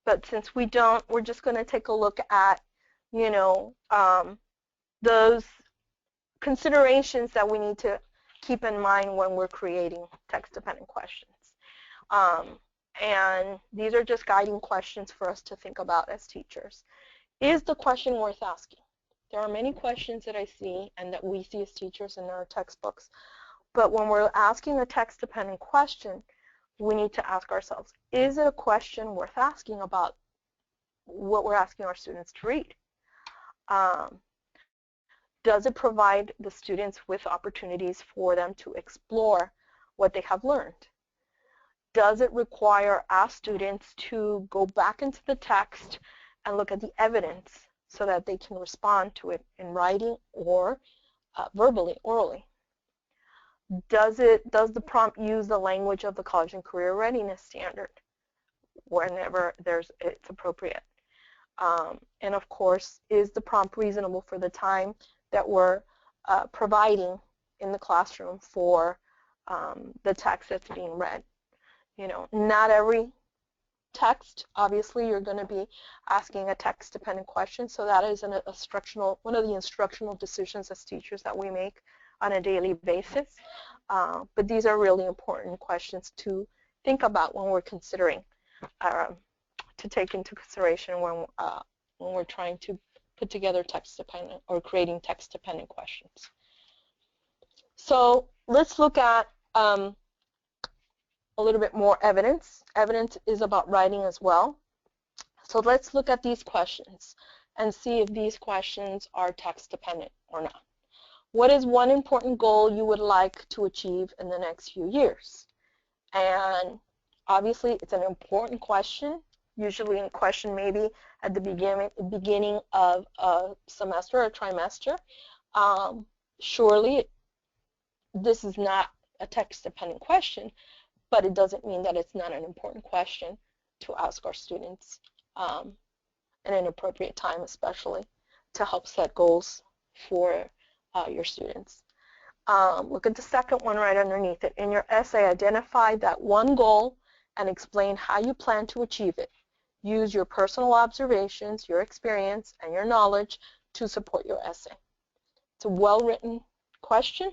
but since we don't, we're just going to take a look at, you know, those considerations that we need to keep in mind when we're creating text-dependent questions. And these are just guiding questions for us to think about as teachers. Is the question worth asking? There are many questions that I see and that we see as teachers in our textbooks, but when we're asking a text-dependent question, we need to ask ourselves, is it a question worth asking about what we're asking our students to read? Does it provide the students with opportunities for them to explore what they have learned? Does it require our students to go back into the text and look at the evidence so that they can respond to it in writing or verbally, orally? Does the prompt use the language of the college and career readiness standard whenever it's appropriate? And of course, is the prompt reasonable for the time that we're providing in the classroom for the text that's being read? You know, not every text, obviously, you're going to be asking a text-dependent question, so that is one of the instructional decisions as teachers that we make on a daily basis. But these are really important questions to think about when we're considering, to take into consideration when we're trying to put together text-dependent or creating text-dependent questions. So let's look at a little bit more evidence. Evidence is about writing as well. So let's look at these questions and see if these questions are text-dependent or not. What is one important goal you would like to achieve in the next few years? And Obviously, it's an important question, usually a question maybe at the beginning of a semester or trimester. Surely, this is not a text-dependent question, but it doesn't mean that it's not an important question to ask our students at an appropriate time, especially to help set goals for your students. Look at the second one right underneath it. In your essay, identify that one goal and explain how you plan to achieve it. Use your personal observations, your experience, and your knowledge to support your essay. It's a well-written question,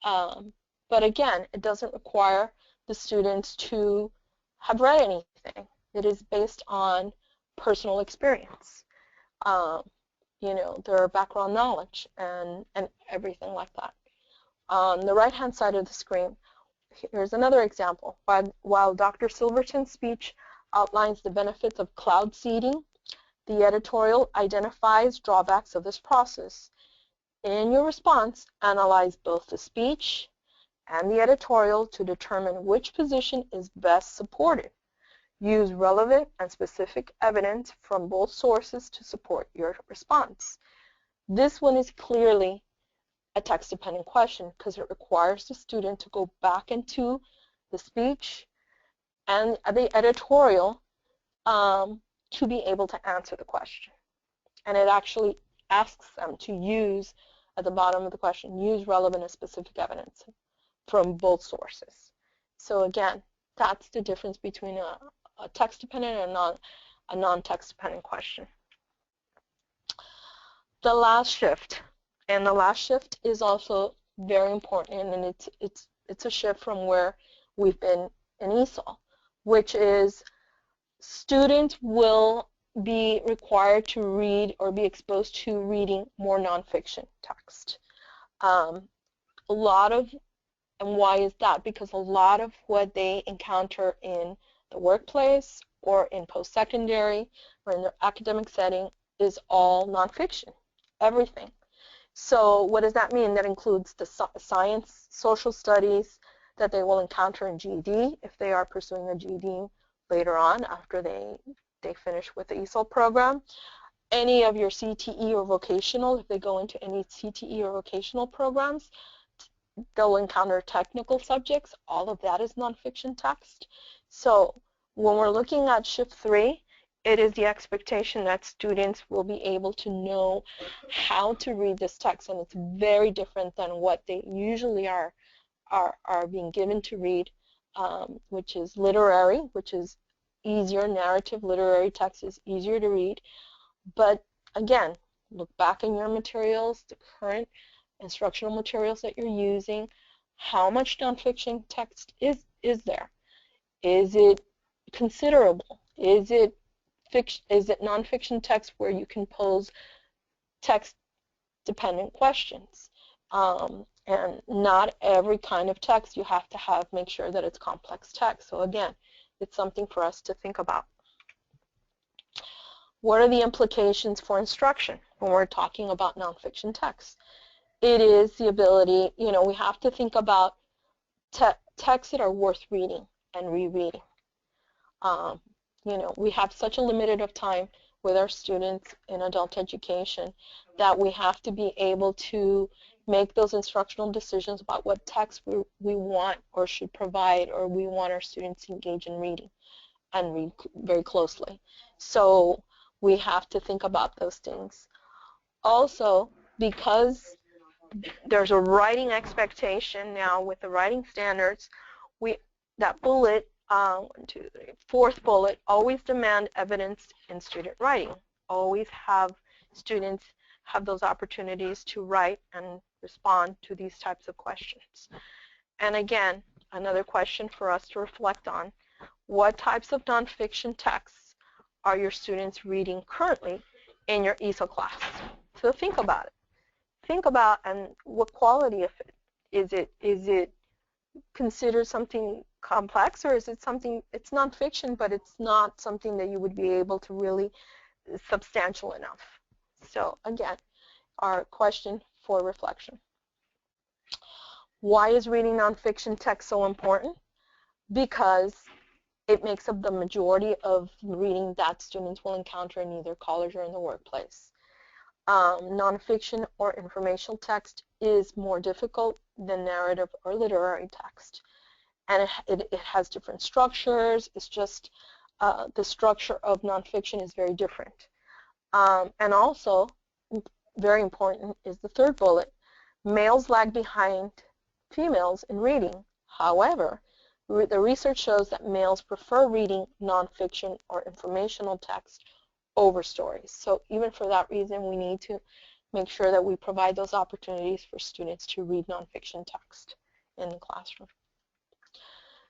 but again, it doesn't require the students to have read anything. It is based on personal experience, you know, their background knowledge and everything like that. On the right-hand side of the screen, here's another example. While Dr. Silverton's speech outlines the benefits of cloud seeding, the editorial identifies drawbacks of this process. In your response, analyze both the speech and the editorial to determine which position is best supported. Use relevant and specific evidence from both sources to support your response. This one is clearly a text-dependent question because it requires the student to go back into the speech and the editorial to be able to answer the question. And it actually asks them to use, at the bottom of the question, use relevant and specific evidence from both sources. So again, that's the difference between a text-dependent and a non-text-dependent question. The last shift. And the last shift is also very important, and it's a shift from where we've been in ESOL, which is students will be required to read or be exposed to reading more nonfiction text. And why is that? Because a lot of what they encounter in the workplace or in post-secondary or in their academic setting is all nonfiction, everything. So what does that mean? That includes the science, social studies that they will encounter in GED if they are pursuing a GED later on after they finish with the ESOL program. Any of your CTE or vocational, if they go into any CTE or vocational programs, they'll encounter technical subjects. All of that is nonfiction text. So when we're looking at shift 3, it is the expectation that students will be able to know how to read this text, and it's very different than what they usually are being given to read, which is literary, which is easier. Narrative literary text is easier to read. But again, look back in your materials, the current instructional materials that you're using. How much nonfiction text is there? Is it considerable? Is it nonfiction text where you can pose text-dependent questions? And not every kind of text you have to make sure that it's complex text. So again, it's something for us to think about. What are the implications for instruction when we're talking about nonfiction text? It is the ability, you know, we have to think about texts that are worth reading and rereading. You know, we have such a limited of time with our students in adult education that we have to be able to make those instructional decisions about what text we want or should provide, or we want our students to engage in reading and read very closely. So we have to think about those things. Also, because there's a writing expectation now with the writing standards, that bullet, 1, 2, 3, fourth bullet, always demand evidence in student writing. Always have students have those opportunities to write and respond to these types of questions. And again, another question for us to reflect on: what types of nonfiction texts are your students reading currently in your ESOL class? So think about it. Think about, and what quality of it. Is it considered something complex, or is it something, it's nonfiction, but it's not something that you would be able to really substantial enough? So again, our question for reflection. Why is reading nonfiction text so important? Because it makes up the majority of reading that students will encounter in either college or in the workplace. Nonfiction or informational text is more difficult than narrative or literary text. And it has different structures. It's just the structure of nonfiction is very different. And also, very important is the third bullet. Males lag behind females in reading. However, the research shows that males prefer reading nonfiction or informational text over stories. So even for that reason, we need to make sure that we provide those opportunities for students to read nonfiction text in the classroom.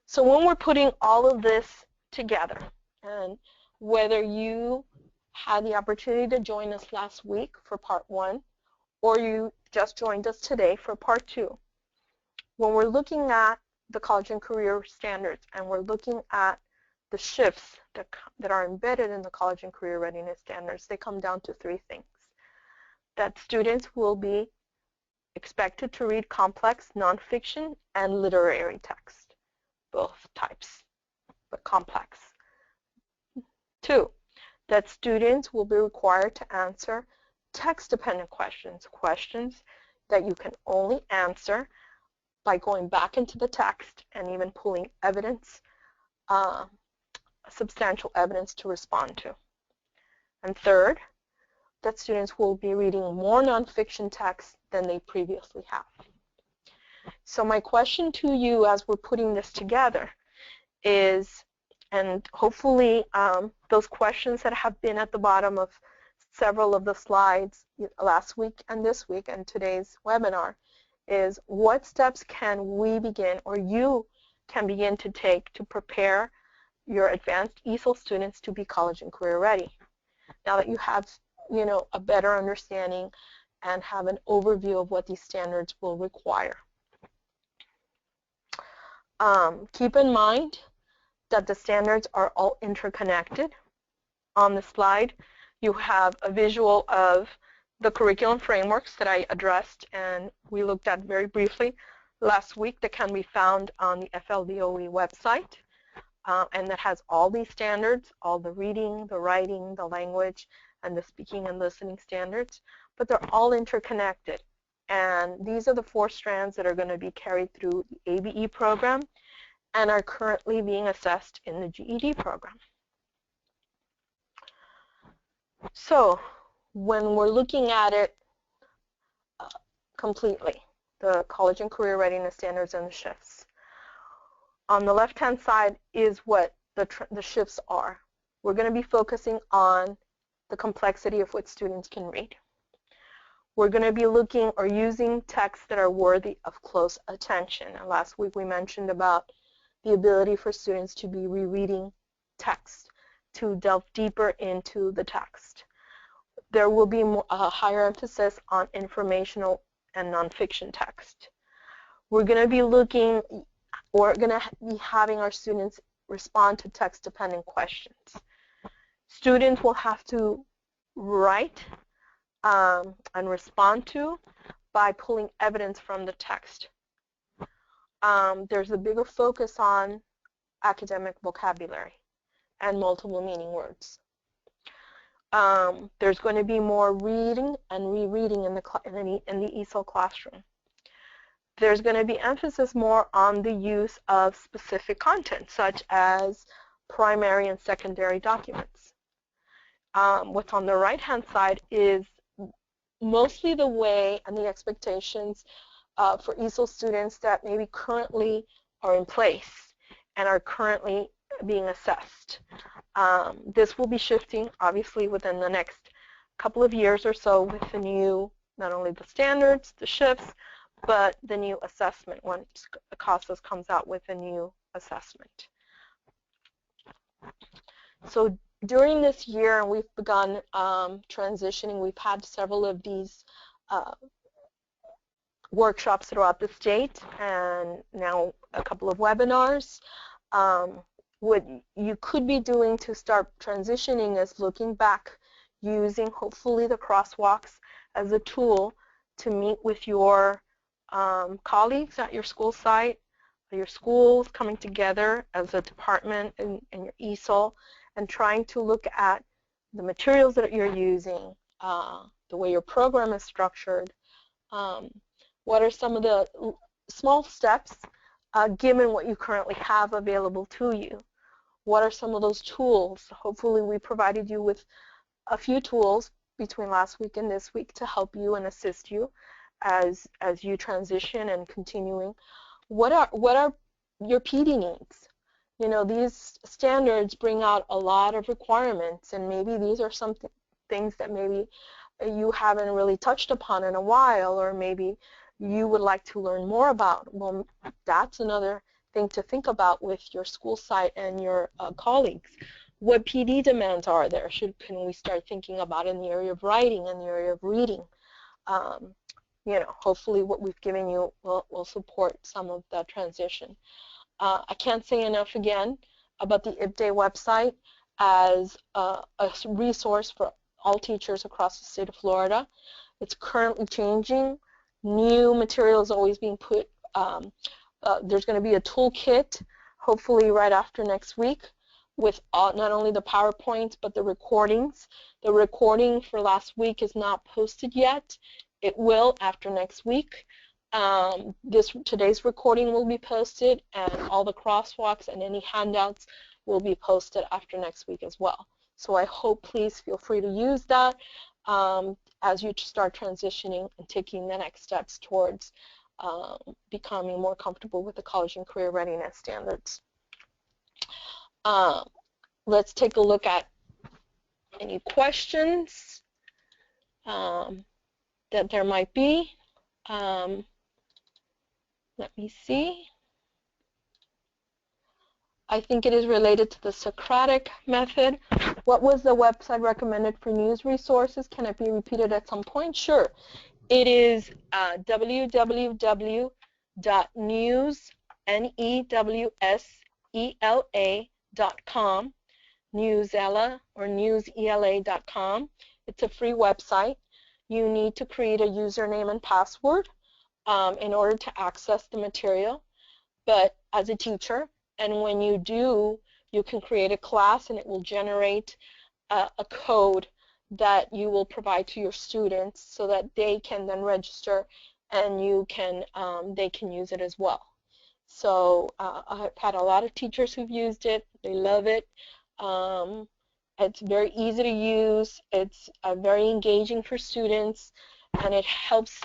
So when we're putting all of this together, and whether you had the opportunity to join us last week for part 1, or you just joined us today for part 2, when we're looking at the college and career standards and we're looking at the shifts that are embedded in the college and career readiness standards, they come down to 3 things. That students will be expected to read complex nonfiction and literary text, both types, but complex. 2, that students will be required to answer text-dependent questions, questions that you can only answer by going back into the text and even pulling evidence, substantial evidence to respond to. And 3rd, that students will be reading more nonfiction text than they previously have. So my question to you as we're putting this together is, and hopefully those questions that have been at the bottom of several of the slides last week and this week and today's webinar, is what steps can we begin, or you can begin to take to prepare your advanced ESOL students to be college and career ready? Now that you have, a better understanding and have an overview of what these standards will require. Keep in mind that the standards are all interconnected. On the slide, you have a visual of the curriculum frameworks that I addressed and we looked at very briefly last week that can be found on the FLDOE website. And that has all these standards, all the reading, the writing, the language, and the speaking and listening standards. But they're all interconnected. And these are the 4 strands that are going to be carried through the ABE program and are currently being assessed in the GED program. So when we're looking at it completely, the college and career readiness standards and the shifts, on the left-hand side is what the shifts are. We're going to be focusing on the complexity of what students can read. We're going to be looking or using texts that are worthy of close attention. And last week we mentioned about the ability for students to be rereading text, to delve deeper into the text. There will be a higher emphasis on informational and nonfiction text. We're going to be looking, we're going to be having our students respond to text-dependent questions. Students will have to write and respond to by pulling evidence from the text. There's a bigger focus on academic vocabulary and multiple meaning words. There's going to be more reading and rereading in the ESOL classroom. There's going to be emphasis more on the use of specific content, such as primary and secondary documents. What's on the right-hand side is mostly the way and the expectations for ESOL students that maybe currently are in place and are currently being assessed. This will be shifting, obviously, within the next couple of years or so with the new, not only the standards, the shifts, but the new assessment once CASAS comes out with a new assessment. So during this year, and we've begun transitioning, we've had several of these workshops throughout the state and now a couple of webinars. What you could be doing to start transitioning is looking back, using hopefully the crosswalks as a tool to meet with your colleagues at your school site, your schools coming together as a department and your ESOL and trying to look at the materials that you're using, the way your program is structured. What are some of the small steps given what you currently have available to you? What are some of those tools? Hopefully we provided you with a few tools between last week and this week to help you and assist you as you transition and continuing. What are your PD needs? You know, these standards bring out a lot of requirements, and maybe these are some things that maybe you haven't really touched upon in a while, or maybe you would like to learn more about. Well, that's another thing to think about with your school site and your colleagues. What PD demands are there? Can we start thinking about in the area of writing, in the area of reading? You know, hopefully what we've given you will support some of that transition. I can't say enough again about the IPDAY website as a resource for all teachers across the state of Florida. It's currently changing. New materials always being put. There's going to be a toolkit, hopefully right after next week, with not only the PowerPoints but the recordings. The recording for last week is not posted yet. It will after next week. Today's recording will be posted, and all the crosswalks and any handouts will be posted after next week as well. So I hope, please feel free to use that as you start transitioning and taking the next steps towards becoming more comfortable with the college and career readiness standards. Let's take a look at any questions that there might be. Let me see. I think it is related to the Socratic method. What was the website recommended for news resources? Can it be repeated at some point? Sure. It is www.newsela.com, Newsela or newsela.com. It's a free website. You need to create a username and password in order to access the material, but as a teacher, and when you do, you can create a class and it will generate a code that you will provide to your students so that they can then register and they can use it as well. So I've had a lot of teachers who've used it. They love it. It's very easy to use. It's very engaging for students, and it helps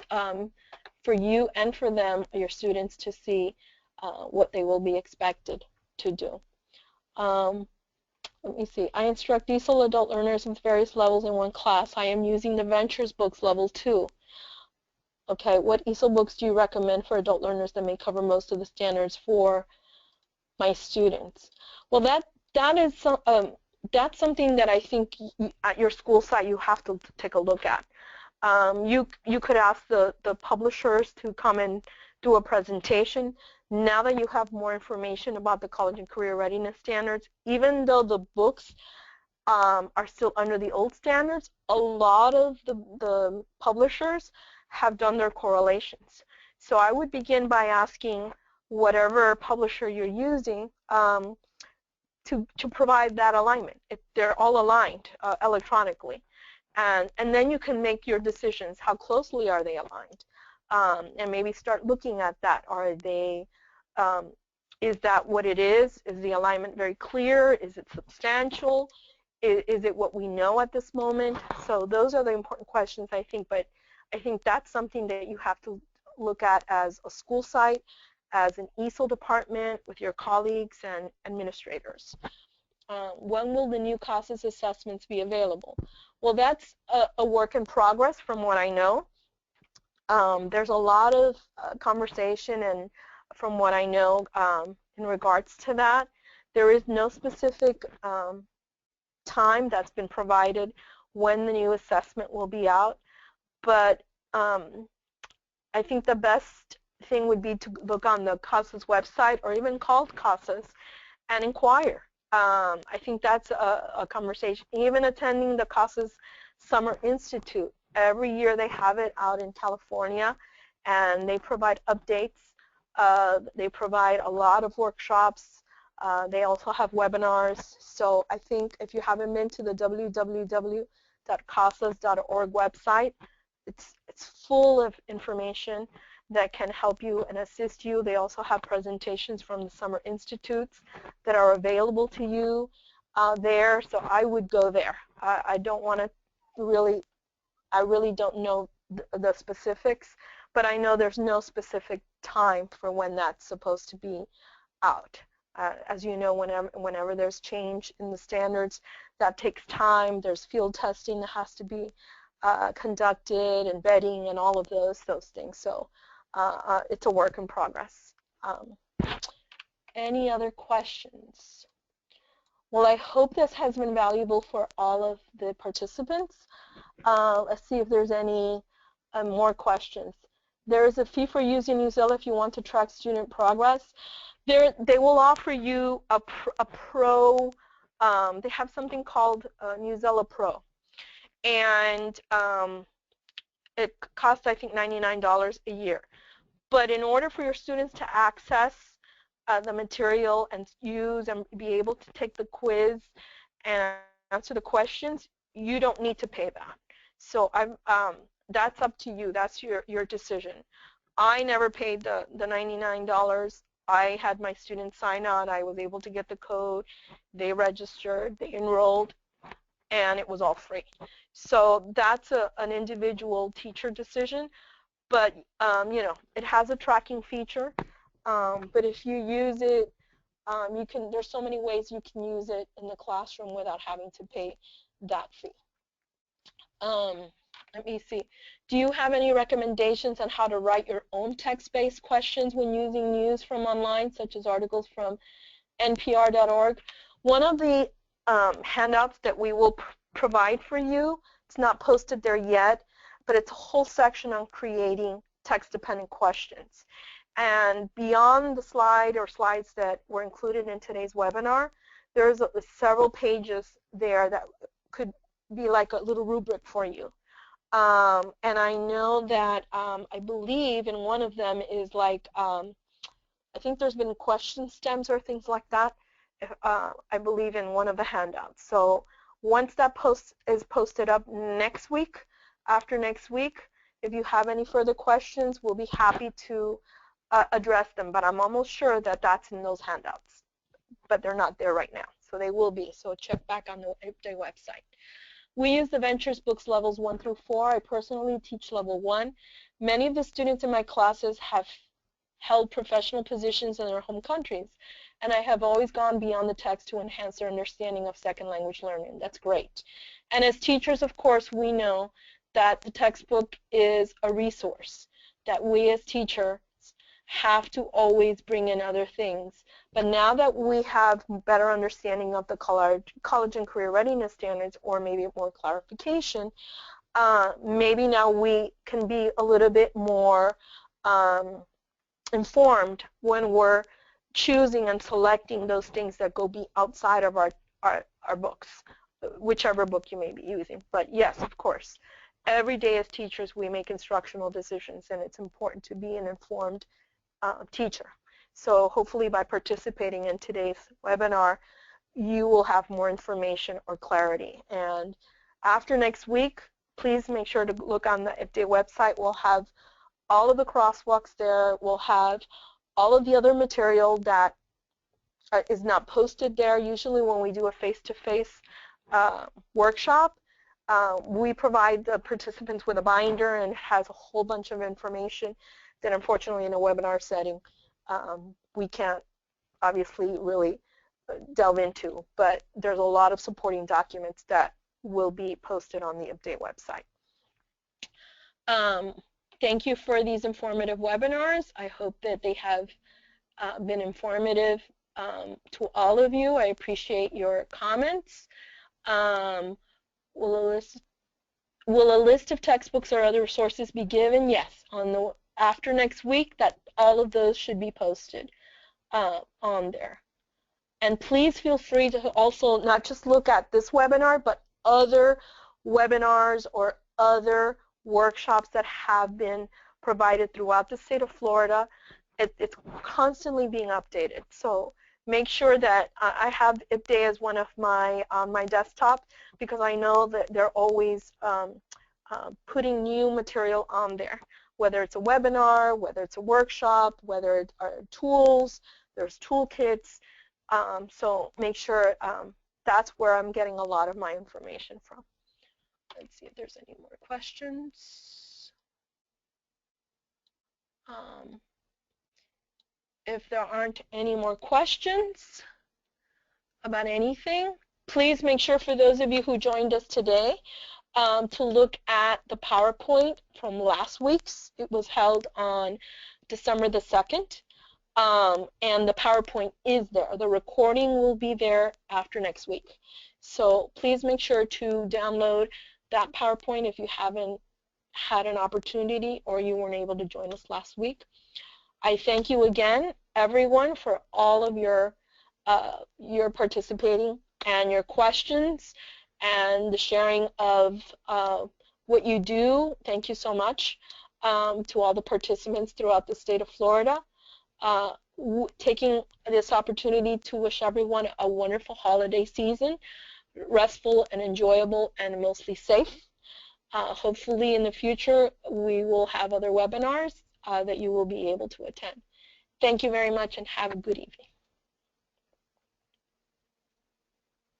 for you and for them, your students, to see what they will be expected to do. Let me see. I instruct ESOL adult learners with various levels in one class. I am using the Ventures books level 2. Okay, what ESOL books do you recommend for adult learners that may cover most of the standards for my students? Well, that's something that I think at your school site you have to take a look at. You could ask the publishers to come and do a presentation. Now that you have more information about the college and career readiness standards, even though the books are still under the old standards, a lot of the publishers have done their correlations. So I would begin by asking whatever publisher you're using to provide that alignment. If they're all aligned electronically. And then you can make your decisions. How closely are they aligned? And maybe start looking at that. Are they, is that what it is? Is the alignment very clear? Is it substantial? Is it what we know at this moment? So those are the important questions, I think, but I think that's something that you have to look at as a school site, as an ESOL department with your colleagues and administrators. When will the new CASAS assessments be available? Well, that's a work in progress from what I know. There's a lot of conversation, and from what I know in regards to that, there is no specific time that's been provided when the new assessment will be out, but I think the best thing would be to look on the CASAS website or even call CASAS and inquire. I think that's a conversation. Even attending the CASAS Summer Institute, every year they have it out in California, and they provide updates They provide a lot of workshops. They also have webinars. So I think if you haven't been to the www.casas.org website, it's full of information that can help you and assist you. They also have presentations from the summer institutes that are available to you there. So I would go there. I don't want to really, I really don't know the specifics, but I know there's no specific time for when that's supposed to be out. As you know, whenever there's change in the standards, that takes time. There's field testing that has to be conducted, and vetting, and all of those things. So it's a work in progress. Any other questions? Well, I hope this has been valuable for all of the participants. Let's see if there's any more questions. There is a fee for using Newsela if you want to track student progress. They will offer you a pro, they have something called Newsela Pro. And it costs, I think, $99 a year. But in order for your students to access the material and use and be able to take the quiz and answer the questions, you don't need to pay that. So that's up to you. That's your decision. I never paid the $99. I had my students sign on. I was able to get the code. They registered. They enrolled. And it was all free. So that's an individual teacher decision. But you know, it has a tracking feature. But if you use it, you can. There's so many ways you can use it in the classroom without having to pay that fee. Let me see. Do you have any recommendations on how to write your own text-based questions when using news from online, such as articles from npr.org? One of the handouts that we will provide for you, it's not posted there yet, but it's a whole section on creating text-dependent questions. And beyond the slide or slides that were included in today's webinar, there's several pages there that could be like a little rubric for you. And I know that I believe in one of them is like, I think there's been question stems or things like that, I believe, in one of the handouts. So once that post is posted up next week, after next week, if you have any further questions, we'll be happy to address them. But I'm almost sure that that's in those handouts. But they're not there right now. So they will be. So check back on the website. We use the Ventures books levels 1 through 4. I personally teach level 1. Many of the students in my classes have held professional positions in their home countries, and I have always gone beyond the text to enhance their understanding of second language learning. That's great. And as teachers, of course, we know that the textbook is a resource, that we as teachers have to always bring in other things. But now that we have better understanding of the college and career readiness standards, or maybe more clarification, maybe now we can be a little bit more informed when we're choosing and selecting those things that go outside of our books, whichever book you may be using. But yes, of course, every day as teachers we make instructional decisions, and it's important to be an informed teacher. So hopefully by participating in today's webinar, you will have more information or clarity. And after next week, please make sure to look on the IPDE website. We'll have all of the crosswalks there. We'll have all of the other material that is not posted there. Usually when we do a face-to-face workshop, we provide the participants with a binder, and it has a whole bunch of information that unfortunately in a webinar setting we can't obviously really delve into, but there's a lot of supporting documents that will be posted on the IPDE website. Thank you for these informative webinars. I hope that they have been informative to all of you. I appreciate your comments. Will a list of textbooks or other sources be given? Yes, after next week, that all of those should be posted on there. And please feel free to also not just look at this webinar, but other webinars or other workshops that have been provided throughout the state of Florida it's constantly being updated. So make sure that I have IPDAY as one of my on my desktop, because I know that they're always putting new material on there, whether it's a webinar, whether it's a workshop, whether it's tools, there's toolkits. So make sure that's where I'm getting a lot of my information from. Let's see if there's any more questions. If there aren't any more questions about anything, please make sure, for those of you who joined us today, to look at the PowerPoint from last week's. It was held on December the 2nd, and the PowerPoint is there. The recording will be there after next week. So please make sure to download that PowerPoint if you haven't had an opportunity or you weren't able to join us last week. I thank you again, everyone, for all of your participating and your questions and the sharing of what you do. Thank you so much to all the participants throughout the state of Florida. Taking this opportunity to wish everyone a wonderful holiday season, restful and enjoyable and mostly safe. Hopefully in the future we will have other webinars that you will be able to attend. Thank you very much and have a good evening.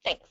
Thanks.